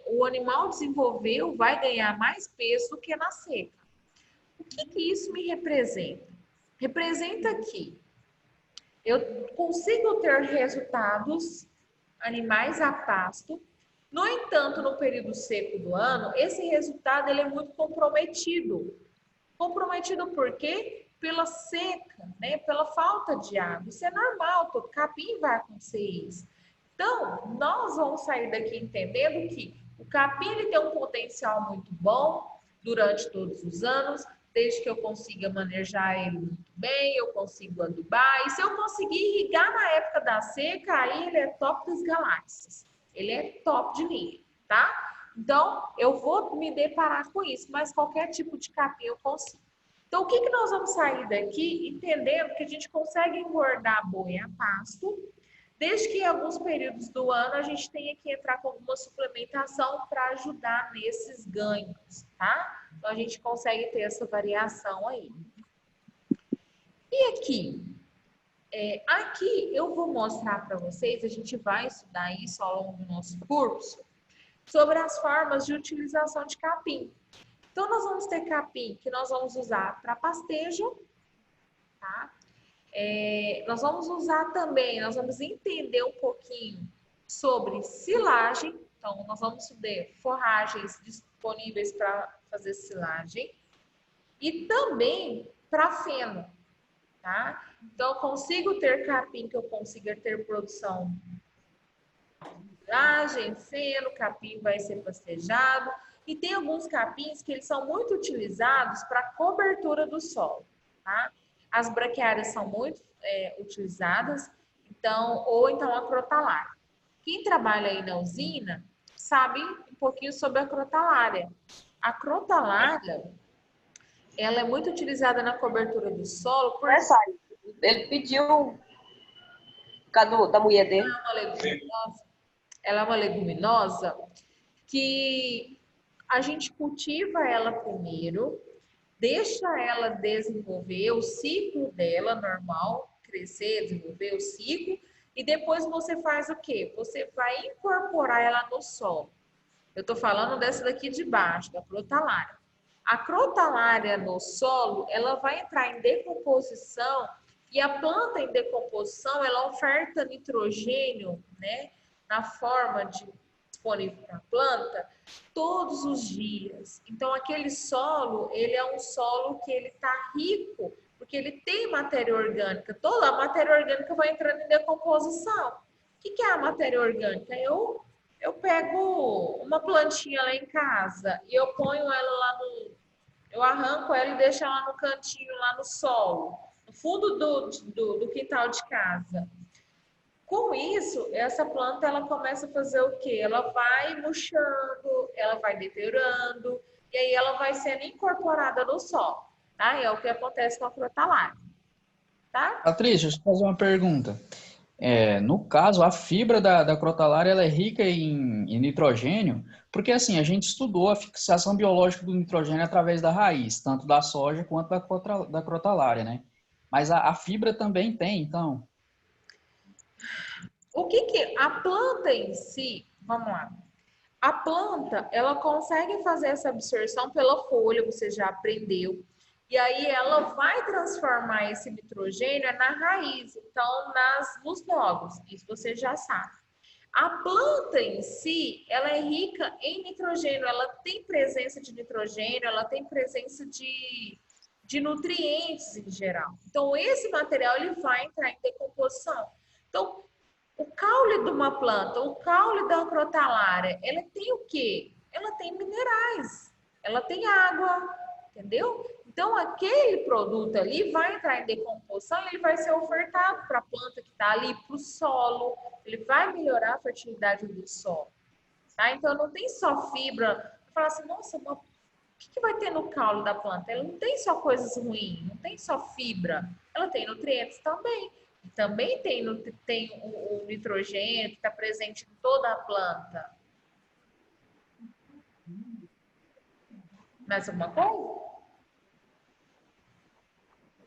Speaker 2: o animal desenvolveu, vai ganhar mais peso do que na seca. O que isso me representa? Representa que eu consigo ter resultados animais a pasto. No entanto, no período seco do ano, esse resultado ele é muito comprometido. Comprometido por quê? Pela seca, né? Pela falta de água. Isso é normal, todo capim vai acontecer isso. Então, nós vamos sair daqui entendendo que o capim ele tem um potencial muito bom durante todos os anos, desde que eu consiga manejar ele muito bem, eu consigo adubar. E se eu conseguir irrigar na época da seca, aí ele é top das galáxias. Ele é top de linha, tá? Então, eu vou me deparar com isso, mas qualquer tipo de capim eu consigo. Então, o que nós vamos sair daqui entendendo que a gente consegue engordar boi a pasto, desde que em alguns períodos do ano a gente tenha que entrar com alguma suplementação para ajudar nesses ganhos, tá? Então, a gente consegue ter essa variação aí. E aqui? Aqui eu vou mostrar para vocês, a gente vai estudar isso ao longo do nosso curso, sobre as formas de utilização de capim. Então, nós vamos ter capim que nós vamos usar para pastejo, tá? Nós vamos usar também, nós vamos entender um pouquinho sobre silagem. Então, nós vamos ter forragens disponíveis para fazer silagem e também para feno, tá? Então, eu consigo ter capim que eu consiga ter produção de silagem, feno, capim vai ser pastejado. E tem alguns capins que eles são muito utilizados para cobertura do solo, tá? As braquiárias são muito utilizadas. Então, ou então a crotalária. Quem trabalha aí na usina sabe um pouquinho sobre a crotalária. A crotalária, ela é muito utilizada na cobertura do solo por
Speaker 10: Ele pediu, Cadu, da mulher dele.
Speaker 2: ela é uma leguminosa que a gente cultiva ela primeiro, deixa ela desenvolver o ciclo dela normal, crescer, desenvolver o ciclo, e depois você faz o quê? Você vai incorporar ela no solo. Eu estou falando dessa daqui de baixo, da crotalária. A crotalária no solo, ela vai entrar em decomposição e a planta em decomposição, ela oferta nitrogênio, né, na forma de disponível para a planta todos os dias. Então, aquele solo, ele é um solo que ele está rico, porque ele tem matéria orgânica. Toda a matéria orgânica vai entrando em decomposição. O que é a matéria orgânica? Eu pego uma plantinha lá em casa e eu ponho ela lá no... Eu arranco ela e deixo ela no cantinho, lá no solo, no fundo do quintal de casa. Com isso, essa planta ela começa a fazer o quê? Ela vai murchando, ela vai deteriorando, e aí ela vai sendo incorporada no solo, tá? É o que acontece com a crotalária, tá?
Speaker 8: Patrícia, deixa eu fazer uma pergunta. No caso, a fibra da crotalária ela é rica em nitrogênio, porque assim, a gente estudou a fixação biológica do nitrogênio através da raiz, tanto da soja quanto da crotalária, né? Mas a fibra também tem, então.
Speaker 2: O que a planta em si, vamos lá. A planta, ela consegue fazer essa absorção pela folha, você já aprendeu. E aí ela vai transformar esse nitrogênio na raiz, então nos logos, isso você já sabe. A planta em si, ela é rica em nitrogênio, ela tem presença de nitrogênio, ela tem presença de nutrientes em geral. Então, esse material ele vai entrar em decomposição. Então, o caule de uma planta, o caule da crotalária, ela tem o quê? Ela tem minerais, ela tem água, entendeu? Então, aquele produto ali vai entrar em decomposição e ele vai ser ofertado para a planta que está ali, para o solo, ele vai melhorar a fertilidade do solo, tá? Então, não tem só fibra. Fala assim, nossa, o que vai ter no caule da planta? Ela não tem só coisas ruins, não tem só fibra, ela tem nutrientes também. Também tem o nitrogênio que está presente em toda a planta. Mais alguma coisa?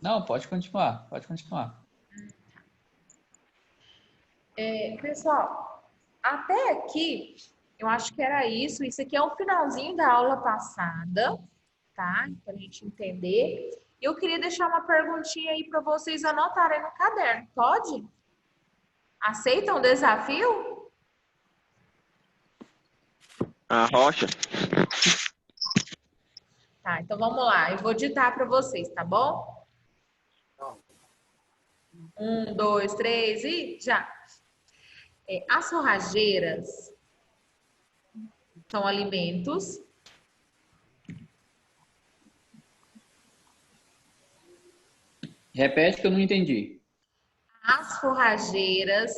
Speaker 8: Não, pode continuar, pode continuar.
Speaker 2: Pessoal, até aqui, eu acho que era isso. Isso aqui é o finalzinho da aula passada, tá? Para a gente entender. Eu queria deixar uma perguntinha aí para vocês anotarem no caderno, pode? Aceitam o desafio?
Speaker 7: A rocha.
Speaker 2: Tá, então vamos lá. Eu vou ditar para vocês, tá bom? 1, 2, 3 e já. As forrageiras são alimentos
Speaker 8: Repete que eu não entendi.
Speaker 2: As forrageiras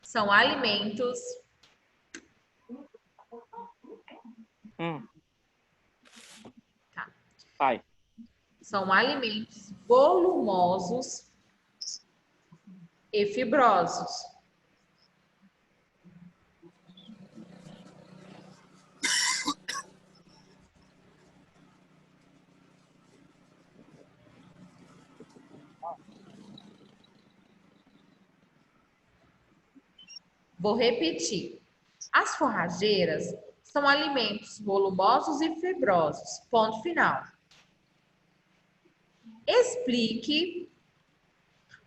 Speaker 2: são alimentos Tá.
Speaker 1: Vai.
Speaker 2: São alimentos volumosos e fibrosos. Vou repetir. As forrageiras são alimentos volumosos e fibrosos. Ponto final. Explique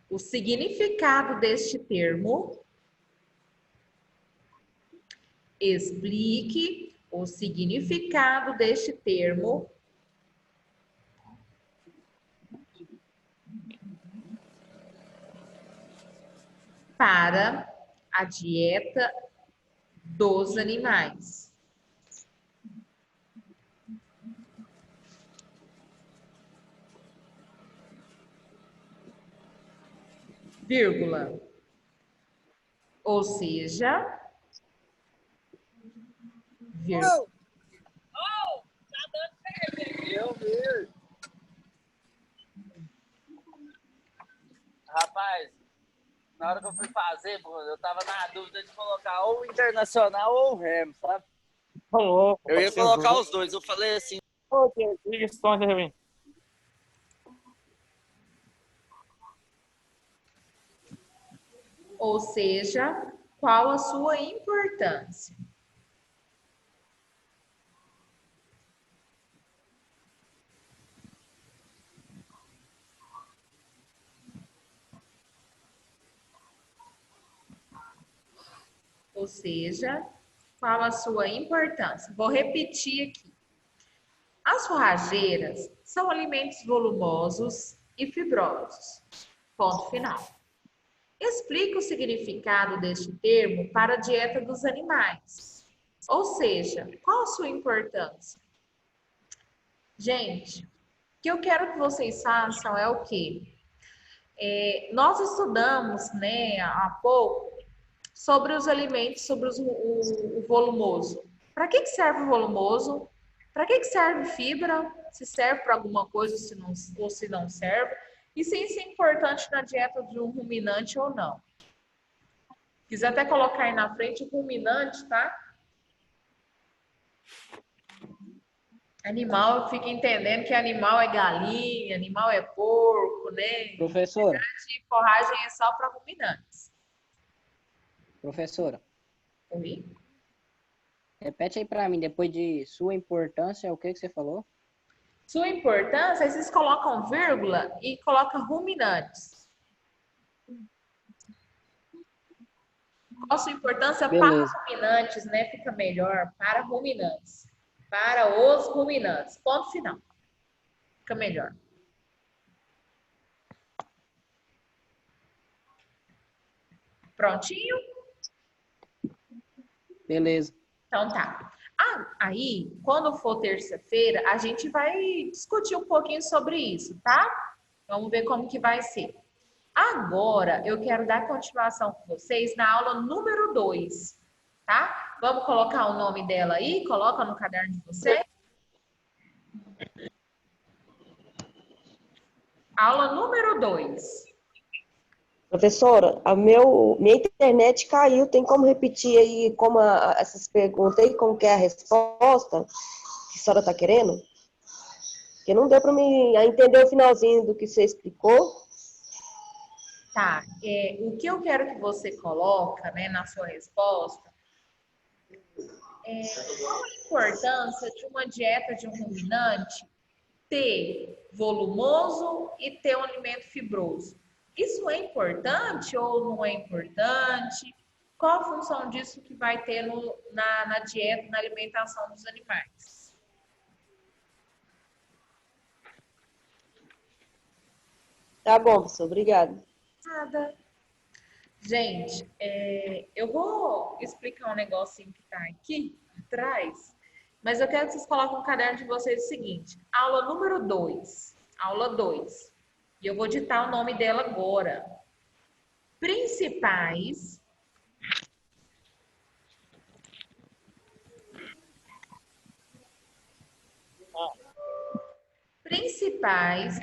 Speaker 2: o significado deste termo. Explique o significado deste termo para a dieta dos animais. vírgula. Ou seja, vírgula.
Speaker 11: Rapaz, na hora que eu fui fazer, Bruno, eu tava na dúvida de colocar ou o Internacional ou o Remo, sabe?
Speaker 1: Ô, louco,
Speaker 11: Eu ia
Speaker 1: pode ser os
Speaker 11: colocar
Speaker 1: dois.
Speaker 11: os dois. Eu falei assim,
Speaker 1: Ô, Diego, liga esse som aí, Remy.
Speaker 2: Ou seja, qual a sua importância? Ou seja, qual a sua importância? Vou repetir aqui. As forrageiras são alimentos volumosos e fibrosos. Ponto final. Explique o significado deste termo para a dieta dos animais. Ou seja, qual a sua importância? Gente, o que eu quero que vocês façam é o quê? Nós estudamos, né, há pouco, sobre os alimentos, sobre o volumoso. Para que serve o volumoso? Para que serve fibra? Se serve para alguma coisa ou se não serve? E se isso é importante na dieta de um ruminante ou não. Quiser até colocar aí na frente o ruminante, tá? Animal, fica entendendo que animal é galinha, animal é porco, né?
Speaker 4: Professora,
Speaker 2: E forragem é só para ruminantes.
Speaker 4: professora,
Speaker 2: Oi?
Speaker 4: repete aí para mim, depois de sua importância, o que você falou?
Speaker 2: Sua importância, aí vocês colocam vírgula e colocam ruminantes. Qual a sua importância
Speaker 4: Beleza.
Speaker 2: para ruminantes, né? Fica melhor, para ruminantes. Para os ruminantes. Ponto final. Fica melhor. Prontinho?
Speaker 4: Beleza.
Speaker 2: Então tá. Aí, quando for terça-feira, a gente vai discutir um pouquinho sobre isso, tá? Vamos ver como que vai ser. Agora, eu quero dar continuação com vocês na aula número 2, tá? Vamos colocar o nome dela aí? Coloca no caderno de vocês. Aula número 2.
Speaker 10: Professora, minha internet caiu. Tem como repetir aí essas perguntas aí, como que é a resposta que a senhora está querendo? Porque não deu para mim entender o finalzinho do que você explicou.
Speaker 2: Tá. O que eu quero que você coloca, né, na sua resposta qual a importância de uma dieta de um ruminante ter volumoso e ter um alimento fibroso? Isso é importante ou não é importante? Qual a função disso que vai ter na dieta, na alimentação dos animais?
Speaker 10: Tá bom, professor. Obrigada.
Speaker 2: Nada. Gente, eu vou explicar um negocinho que tá aqui atrás, mas eu quero que vocês coloquem no caderno de vocês o seguinte: aula número 2. Aula 2. E eu vou ditar o nome dela agora. Principais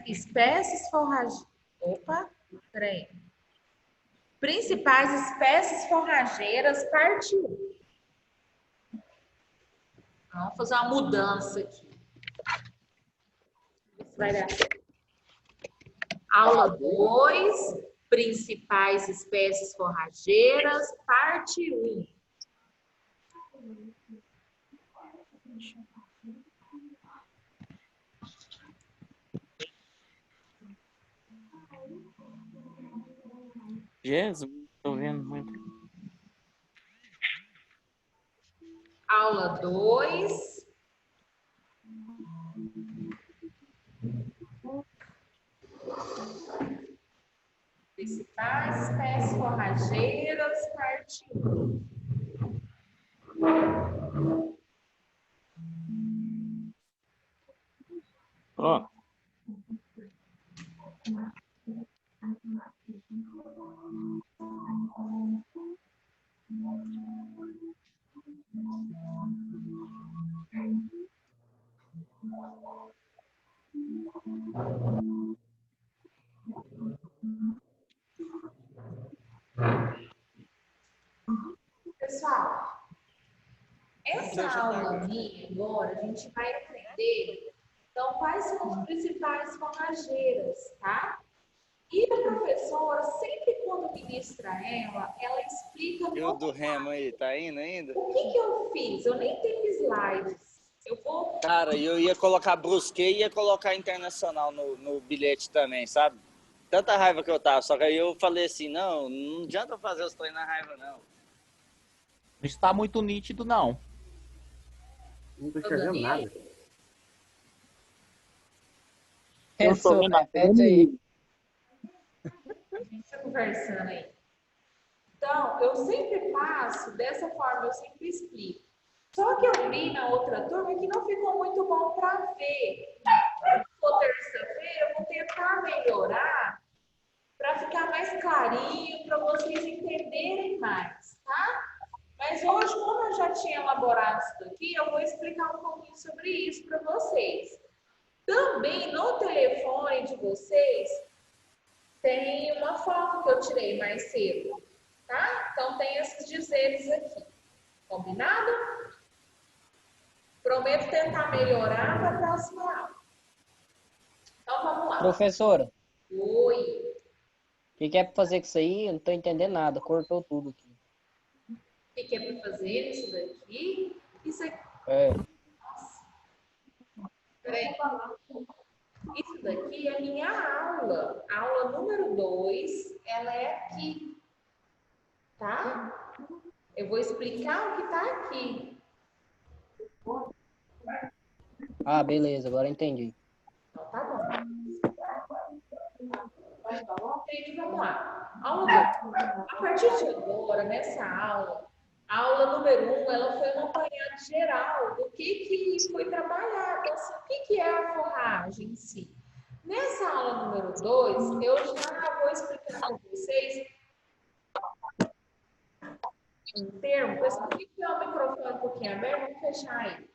Speaker 2: espécies forrageiras. Opa, peraí. Principais espécies forrageiras, parte 1. Vamos fazer uma mudança aqui. Vai dar. Aula 2, principais espécies forrageiras, parte 1.
Speaker 1: Jesus, tô vendo muito.
Speaker 2: Aula 2. Principais espécies forrageiras, parte 1.
Speaker 1: Pronto.
Speaker 2: nessa aula minha agora, a gente vai aprender, então, quais são as principais forrageiras, tá? E a professora, sempre quando ministra ela explica
Speaker 11: E o do remo aí, tá indo ainda?
Speaker 2: o que eu fiz. Eu nem tenho slides. Eu vou...
Speaker 11: Cara, eu ia colocar brusquê e ia colocar internacional no bilhete também, sabe? Tanta raiva que eu tava, só que aí eu falei assim, não adianta fazer os treinos na raiva, não.
Speaker 12: Não está muito nítido, não.
Speaker 3: Não tô escrevendo nada.
Speaker 1: Eu tô vendo a
Speaker 4: aí.
Speaker 2: A gente tá conversando aí. Então, eu sempre passo dessa forma, eu sempre explico. Só que eu vi na outra turma que não ficou muito bom para ver. Quando terça-feira, eu vou tentar melhorar para ficar mais clarinho, para vocês entenderem mais, tá? Mas hoje, como eu já tinha elaborado isso daqui, eu vou explicar um pouquinho sobre isso para vocês. Também no telefone de vocês tem uma foto que eu tirei mais cedo, tá? Então tem esses dizeres aqui. Combinado? Prometo tentar melhorar para a próxima aula. Então vamos lá.
Speaker 4: Professora,
Speaker 2: Oi.
Speaker 4: o que é para fazer com isso aí? Eu não tô entendendo nada, cortou tudo aqui.
Speaker 2: O que é para fazer isso daqui? Isso aqui.
Speaker 4: É.
Speaker 2: Peraí. Isso daqui é minha aula. Aula número 2, ela é aqui. Tá? Eu vou explicar o que está aqui.
Speaker 4: Ah, beleza, agora entendi.
Speaker 2: Então tá bom. Gente, vamos lá. Aula 2. A partir de agora, nessa aula, a aula número 1, ela foi um apanhado geral do que foi trabalhado. Assim, o que é a forragem em si? Nessa aula número 2, eu já vou explicar para vocês um termo. Pessoal, que é o microfone um pouquinho aberto, vamos fechar aí.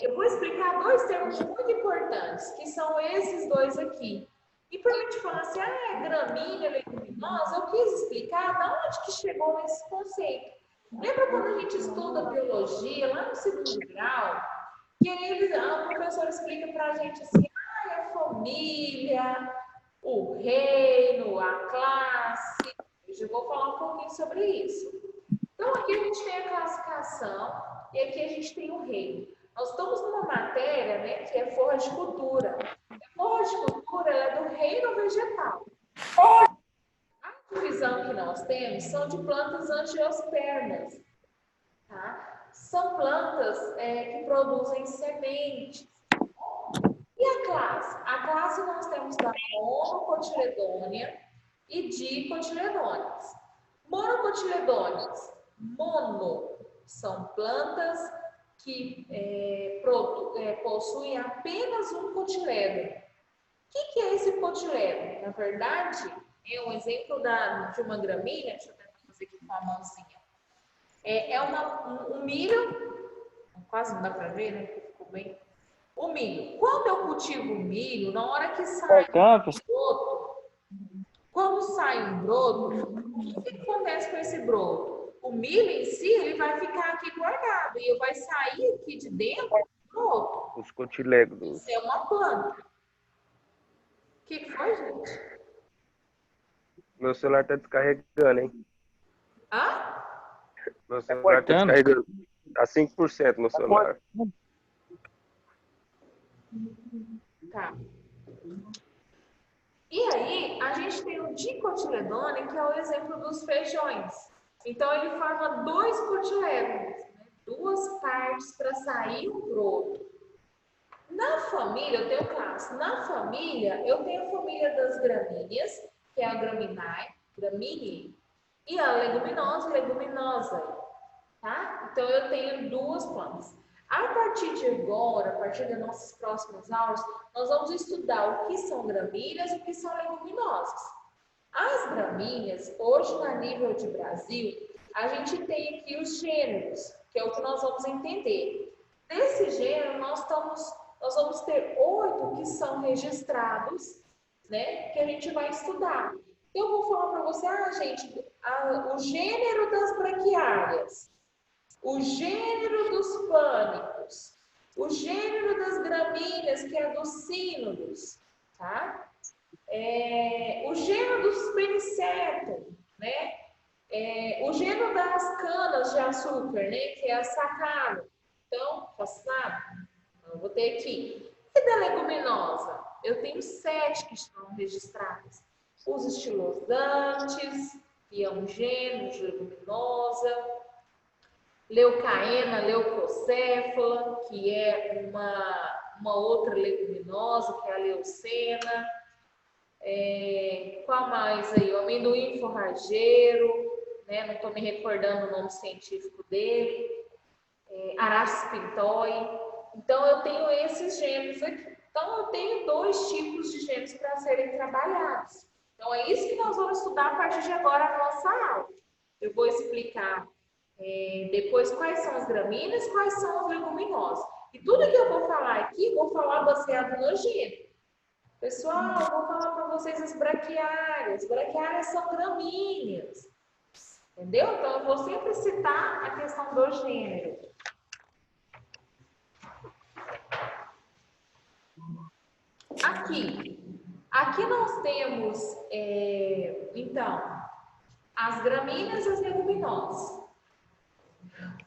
Speaker 2: Eu vou explicar 2 termos muito importantes, que são esses 2 aqui. E para a gente falar assim, gramínea, leguminosa, eu quis explicar de onde que chegou esse conceito. Lembra quando a gente estuda biologia, lá no 2º grau, que aí a professora explica para a gente assim, a família, o reino, a classe. Eu já vou falar um pouquinho sobre isso. Então, aqui a gente tem a classificação e aqui a gente tem o reino. Nós estamos numa matéria, né, que é forragicultura. A forragicultura é do reino vegetal. A divisão que nós temos são de plantas angiospermas. Tá? São plantas que produzem sementes. E a classe? A classe nós temos da monocotiledônia e dicotiledôneas. Monocotiledôneas, mono, são plantas que possuem apenas um cotilédon. O que é esse cotilédon? Na verdade, é um exemplo de uma gramínea, deixa eu tentar fazer aqui com a mãozinha. Um milho, quase não dá para ver, né? Ficou bem. O milho. Quando eu cultivo o milho, na hora que sai um broto, quando sai um broto, o que acontece com esse broto? O milho em si, ele vai ficar aqui guardado e vai sair aqui de dentro do broto.
Speaker 7: Os cotilegos.
Speaker 2: Isso é uma planta. O que foi, gente?
Speaker 7: Meu celular tá descarregando, hein?
Speaker 2: Hã?
Speaker 7: Meu celular tá descarregando. Tá 5% no celular.
Speaker 2: Tá. E aí, a gente tem o dicotiledônio, que é o exemplo dos feijões. Então, ele forma 2 cotilédonos, né? 2 partes para sair o broto. Na família, eu tenho classe. Na família, eu tenho a família das gramíneas, que é a Gramineae, e a leguminosa, tá? Então, eu tenho 2 plantas. A partir de agora, a partir das nossas próximas aulas, nós vamos estudar o que são gramíneas e o que são leguminosas. As gramíneas, hoje, na nível de Brasil, a gente tem aqui os gêneros, que é o que nós vamos entender. Desse gênero, nós vamos ter 8 que são registrados, né, que a gente vai estudar. Eu vou falar para você, gente, o gênero das braquiárias. o gênero dos pânicos, o gênero das gramíneas, que é dos sínodos, tá? O gênero dos penicetum, né? O gênero das canas de açúcar, né? Que é a sacalo. Então, passado, eu vou ter aqui. E da leguminosa? Eu tenho 7 que estão registradas. Os estilosantes, que é um gênero de leguminosa. Leucaena, leucocéfala, que é uma outra leguminosa, que é a leucena. Qual mais aí? O amendoim forrageiro, né? Não estou me recordando o nome científico dele. Araçis pintoi. Então, eu tenho esses gêneros aqui. Então, eu tenho 2 tipos de gêneros para serem trabalhados. Então, é isso que nós vamos estudar a partir de agora na nossa aula. Eu vou explicar depois quais são as gramíneas, quais são as leguminosas. E tudo que eu vou falar aqui, vou falar baseado no gênero. Pessoal, eu vou falar para vocês as braquiárias. As braquiárias são gramíneas. Entendeu? Então, eu vou sempre citar a questão do gênero. Aqui nós temos, então, as gramíneas e as leguminosas. O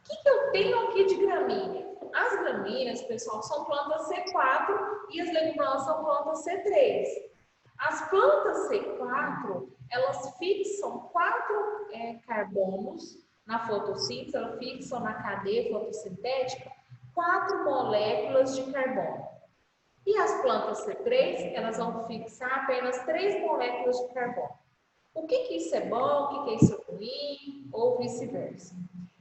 Speaker 2: que eu tenho aqui de gramínea? As gramíneas, pessoal, são plantas C4 e as leguminosas são plantas C3. As plantas C4, elas fixam 4 carbonos na fotossíntese, elas fixam na cadeia fotossintética 4 moléculas de carbono. E as plantas C3, elas vão fixar apenas 3 moléculas de carbono. O que isso é bom, o que isso é ruim, ou vice-versa?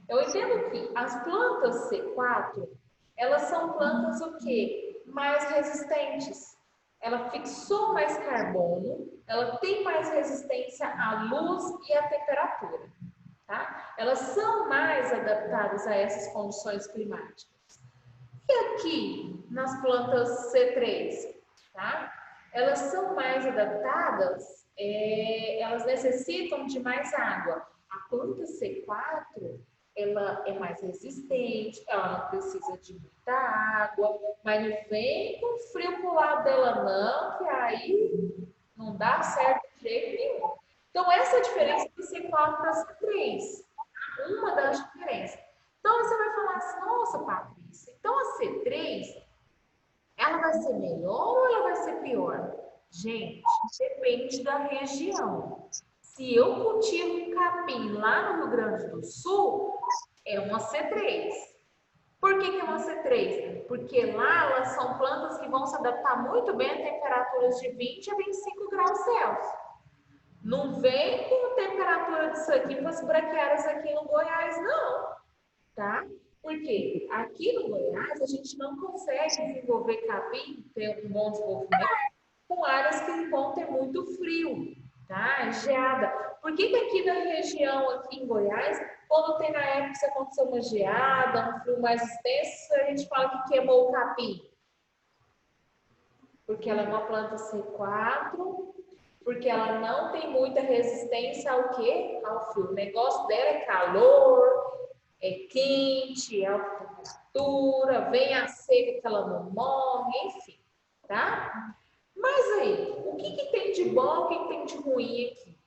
Speaker 2: Eu entendo que as plantas C4, elas são plantas o quê? Mais resistentes. Ela fixou mais carbono, ela tem mais resistência à luz e à temperatura, tá? Elas são mais adaptadas a essas condições climáticas. E aqui, nas plantas C3, tá? Elas são mais adaptadas, elas necessitam de mais água. A planta C4, ela é mais resistente, ela não precisa de muita água, mas não vem com frio pro lado dela não, que aí não dá certo de jeito nenhum. Então, essa é a diferença do C4 para C3. Uma das diferenças. Então, você vai falar assim, nossa, Patrícia, então a C3, ela vai ser melhor ou ela vai ser pior? Gente, depende da região. Se eu cultivo um capim lá no Rio Grande do Sul, é uma C3. Por que é uma C3? Porque lá elas são plantas que vão se adaptar muito bem a temperaturas de 20 a 25 graus Celsius. Não vem com temperatura disso aqui para as braquiárias aqui no Goiás, não. Tá? Porque aqui no Goiás a gente não consegue desenvolver capim, ter um bom desenvolvimento, com áreas que vão ter muito frio, tá? Geada. Por que aqui na região, aqui em Goiás, quando tem na época que aconteceu uma geada, um frio mais extenso, a gente fala que queimou o capim? Porque ela é uma planta C4, porque ela não tem muita resistência ao quê? Ao frio. O negócio dela é calor, é quente, é alta temperatura, vem a seca que ela não morre, enfim, tá? Mas aí, o que tem de bom, o que tem de ruim aqui?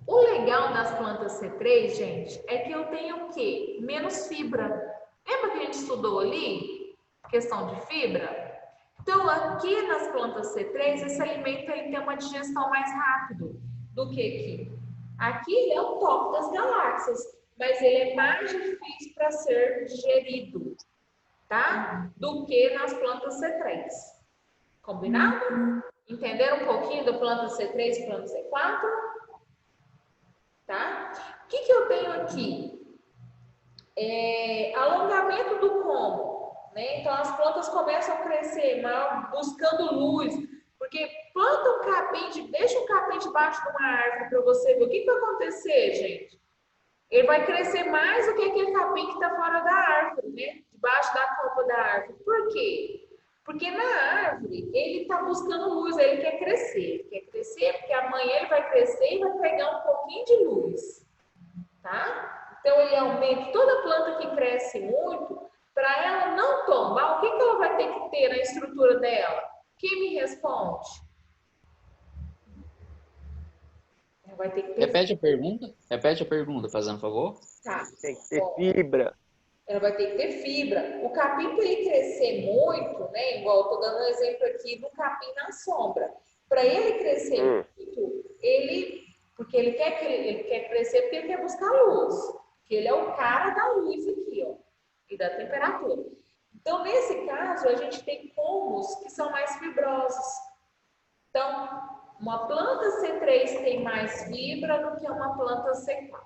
Speaker 2: O legal das plantas C3, gente, é que eu tenho o quê? Menos fibra. Lembra que a gente estudou ali? Questão de fibra? Então, aqui nas plantas C3, esse alimento ele tem uma digestão mais rápido do que aqui. Aqui ele é o top das galáxias, mas ele é mais difícil para ser digerido, tá? Do que nas plantas C3. Combinado? Entenderam um pouquinho da planta C3 e planta C4? Tá? O que eu tenho aqui? Alongamento do como, né? Então, as plantas começam a crescer mal, buscando luz, porque planta um capim, deixa um capim debaixo de uma árvore para você ver. O que vai acontecer, gente? Ele vai crescer mais do que aquele capim que está fora da árvore, né? Debaixo da copa da árvore. Por quê? Porque na árvore, ele está buscando luz, ele quer crescer. Ele quer crescer porque amanhã ele vai crescer e vai pegar um pouquinho de luz, tá? Então, ele aumenta toda planta que cresce muito, para ela não tombar, o que ela vai ter que ter na estrutura dela? Quem me responde? Ela vai ter que ter...
Speaker 8: Repete a pergunta. Repete a pergunta, fazendo favor.
Speaker 2: Tá.
Speaker 7: Tem que ter fibra.
Speaker 2: Ela vai ter que ter fibra. O capim, para ele crescer muito, né? Igual eu tô dando um exemplo aqui do capim na sombra. Para ele crescer muito, porque ele quer crescer porque ele quer buscar luz. Porque ele é o cara da luz aqui, ó, e da temperatura. Então, nesse caso, a gente tem pomos que são mais fibrosos. Então, uma planta C3 tem mais fibra do que uma planta C4.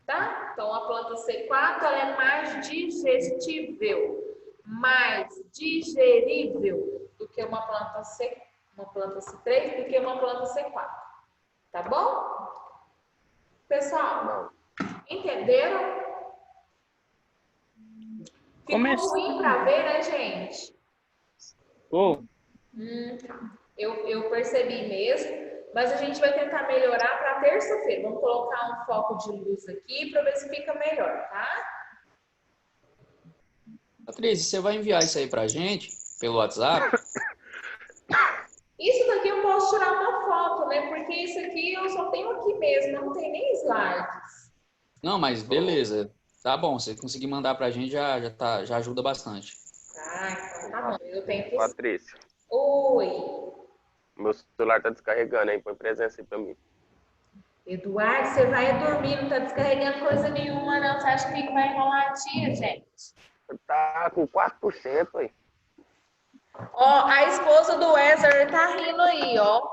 Speaker 2: Tá? Então, a planta C4 ela é mais digestível, mais digerível do que uma planta C3 do que uma planta C4. Tá bom? Pessoal, entenderam? Ficou ruim para ver, né, gente? Tá. Eu percebi mesmo, mas a gente vai tentar melhorar para terça-feira. Vamos colocar um foco de luz aqui para ver se fica melhor, tá?
Speaker 8: Patrícia, você vai enviar isso aí pra gente pelo WhatsApp?
Speaker 2: Isso daqui eu posso tirar uma foto, né? Porque isso aqui eu só tenho aqui mesmo, não tem nem slides.
Speaker 8: Não, mas beleza. Tá bom, se conseguir mandar pra gente já ajuda bastante.
Speaker 2: Então tá bom. Eu tenho que...
Speaker 7: Patrícia.
Speaker 2: Oi.
Speaker 7: Meu celular tá descarregando, hein? Põe presença aí pra mim.
Speaker 2: Eduardo, você vai dormir, não tá descarregando coisa nenhuma, não. Você acha que vai enrolar a tia, gente?
Speaker 7: Tá com 4% aí.
Speaker 2: Ó, a esposa do Wesley tá rindo aí, ó.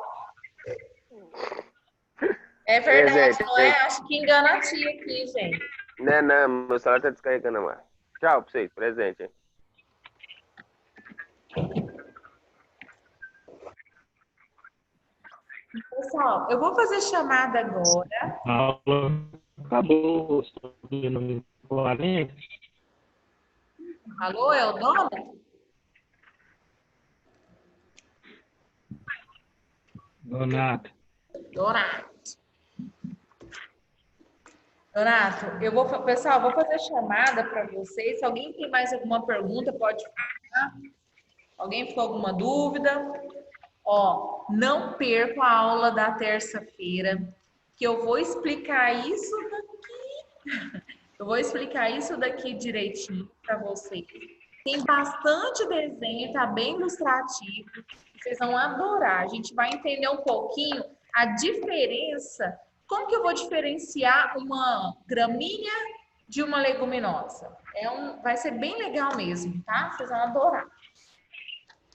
Speaker 2: É verdade,
Speaker 7: Presente,
Speaker 2: não é? Acho que engana a tia aqui, gente.
Speaker 7: Não, meu celular tá descarregando mais. Tchau pra vocês, presente, hein?
Speaker 2: Pessoal, eu vou fazer chamada agora.
Speaker 13: A aula acabou, estou ouvindo 40.
Speaker 2: Alô, é o Dona?
Speaker 13: Donato.
Speaker 2: Donato, pessoal, eu vou fazer chamada para vocês. Se alguém tem mais alguma pergunta, pode falar. Alguém ficou com alguma dúvida? Ó, não perca a aula da terça-feira, que eu vou explicar isso daqui. Eu vou explicar isso daqui direitinho para vocês. Tem bastante desenho, tá bem ilustrativo. Vocês vão adorar. A gente vai entender um pouquinho a diferença. Como que eu vou diferenciar uma gramínea de uma leguminosa? Vai ser bem legal mesmo, tá? Vocês vão adorar.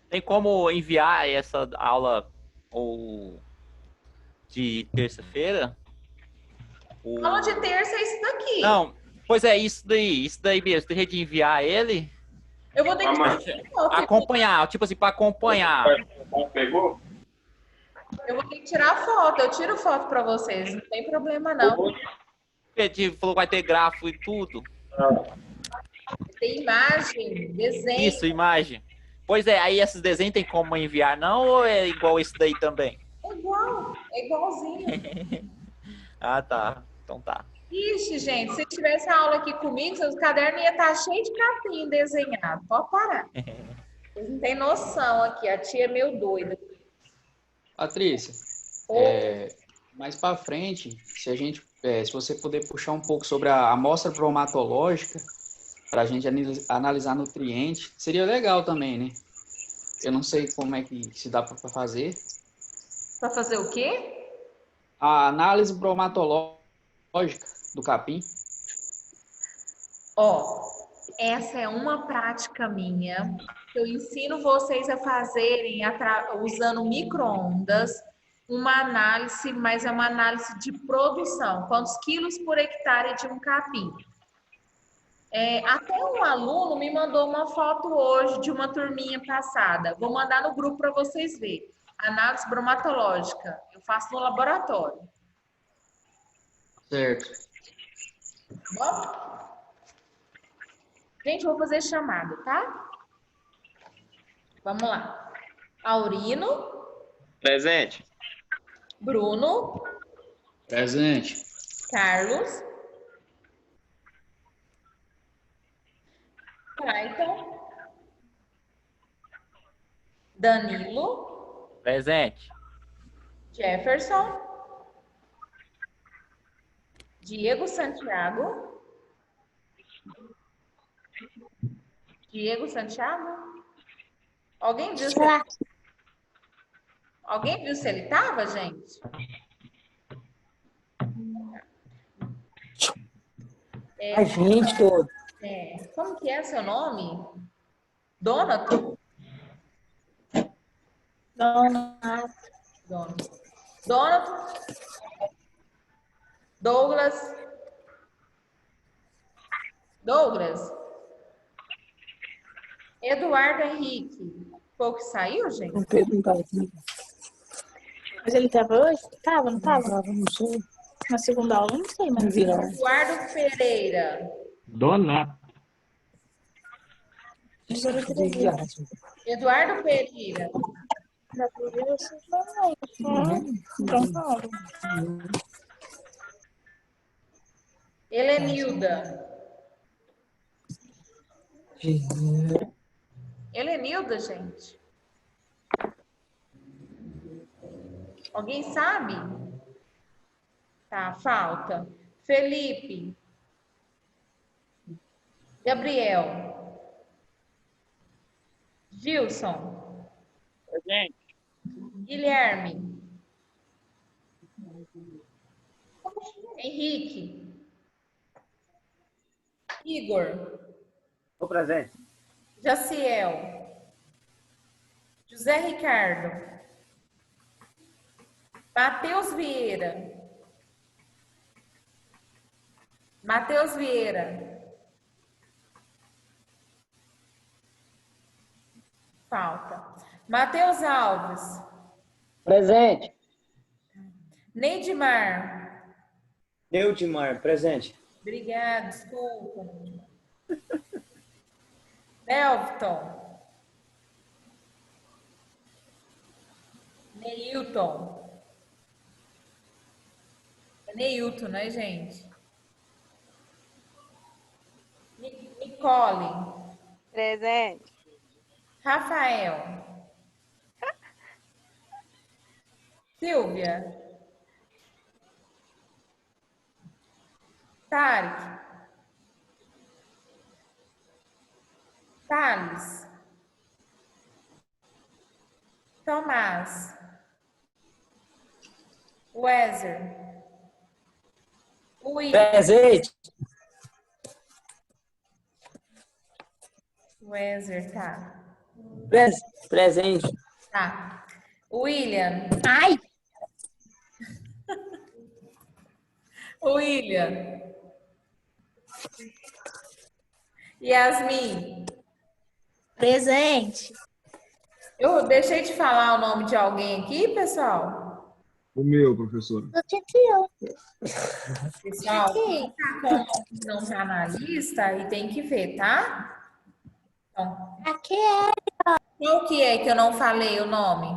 Speaker 12: Tem como enviar essa aula de terça-feira?
Speaker 2: Aula de terça é isso daqui.
Speaker 12: Não, pois é, isso daí mesmo. Tem jeito de enviar ele?
Speaker 2: Eu vou ter que
Speaker 12: acompanhar, tipo assim, para acompanhar.
Speaker 7: Pegou?
Speaker 2: Eu vou ter que tirar foto, eu tiro foto para vocês, não tem problema não.
Speaker 12: Ele falou que vai ter gráfico e tudo.
Speaker 2: Tem imagem, desenho.
Speaker 12: Isso, imagem. Pois é, aí esses desenhos tem como enviar não ou é igual esse daí também?
Speaker 2: É igual, é igualzinho.
Speaker 12: Ah, tá. Então tá.
Speaker 2: Ixi, gente, se tivesse aula aqui comigo, seus cadernos iam estar cheios de capim desenhado. Pode parar. Vocês não têm noção aqui, a tia é meio doida.
Speaker 8: Patrícia, mais para frente, se você puder puxar um pouco sobre a amostra bromatológica, para a gente analisar nutrientes, seria legal também, né? Eu não sei como é que se dá para fazer.
Speaker 2: Para fazer o quê?
Speaker 8: A análise bromatológica do capim.
Speaker 2: Ó, essa é uma prática minha. Eu ensino vocês a fazerem usando micro-ondas uma análise, mas é uma análise de produção. Quantos quilos por hectare de um capim? Até um aluno me mandou uma foto hoje de uma turminha passada. Vou mandar no grupo para vocês verem. Análise bromatológica. Eu faço no laboratório.
Speaker 8: Certo.
Speaker 2: Bom? Gente, eu vou fazer chamada, tá? Vamos lá. Aurino. Clayton. Danilo.
Speaker 12: Presente.
Speaker 2: Jefferson. Diego Santiago. Diego Santiago? Alguém viu se Alguém viu se ele estava, gente?
Speaker 1: A gente todo.
Speaker 2: Como que é seu nome? Donato? Donato? Douglas? Eduardo Henrique. Foi o que saiu, gente?
Speaker 1: O Pedro não tá aqui.
Speaker 5: Mas ele tava hoje? Tava, não tava?
Speaker 1: Não sei.
Speaker 5: Na segunda aula, não sei, mas...
Speaker 2: Eduardo Pereira.
Speaker 13: Donato.
Speaker 2: Eduardo Pereira. Helenilda. Helenilda, gente. Alguém sabe? Tá, falta. Felipe. Gabriel. Gilson.
Speaker 12: Presente.
Speaker 2: Guilherme. Henrique. Igor.
Speaker 3: Estou presente.
Speaker 2: Jaciel. José Ricardo. Matheus Vieira. Matheus Vieira. Falta. Matheus Alves.
Speaker 4: Presente.
Speaker 2: Neidmar.
Speaker 14: Neudimar, presente.
Speaker 2: Obrigada, desculpa. Nelton. Neilton. É Neilton, né, gente? Nicole.
Speaker 15: Presente.
Speaker 2: Rafael. Silvia. Tarek. Thales. Tomás. Weser. William.
Speaker 1: Presente.
Speaker 2: Weser, tá.
Speaker 1: Presente.
Speaker 2: Tá. William.
Speaker 5: Ai!
Speaker 2: William. Yasmin.
Speaker 5: Presente.
Speaker 2: Eu deixei de falar o nome de alguém aqui, pessoal?
Speaker 16: O meu, professor.
Speaker 2: Pessoal, quem tá com o nome que não tá na lista e tem que ver, tá? Então,
Speaker 5: Aqui é.
Speaker 2: qual que é que eu não falei o nome?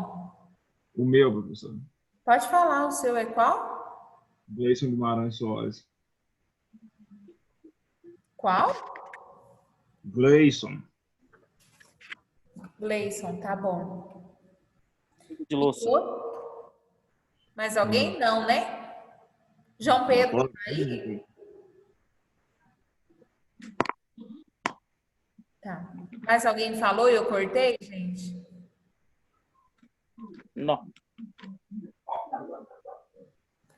Speaker 16: O meu, professor.
Speaker 2: Pode falar, o seu é qual?
Speaker 16: Gleison Guimarães Soares.
Speaker 2: Qual?
Speaker 16: Gleison.
Speaker 2: Gleison, tá bom.
Speaker 12: De louça.
Speaker 2: Mais alguém? Não, né? João Pedro, tá aí? Tá. Mais alguém falou e eu cortei, gente?
Speaker 12: Não.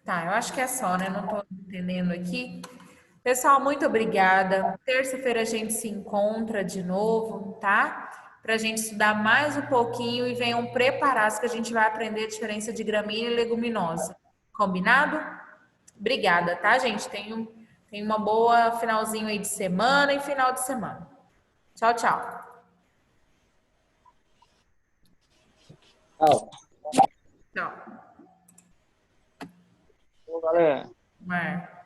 Speaker 2: Tá, eu acho que é só, né? Não tô entendendo aqui. Pessoal, muito obrigada. Terça-feira a gente se encontra de novo, tá? Pra gente estudar mais um pouquinho e venham preparados que a gente vai aprender a diferença de gramínea e leguminosa. Combinado? Obrigada, tá, gente? Tenha uma boa finalzinho aí de semana e final de semana. Tchau, tchau.
Speaker 4: Tchau.
Speaker 2: Tchau.
Speaker 12: Ô, galera.
Speaker 2: Mar.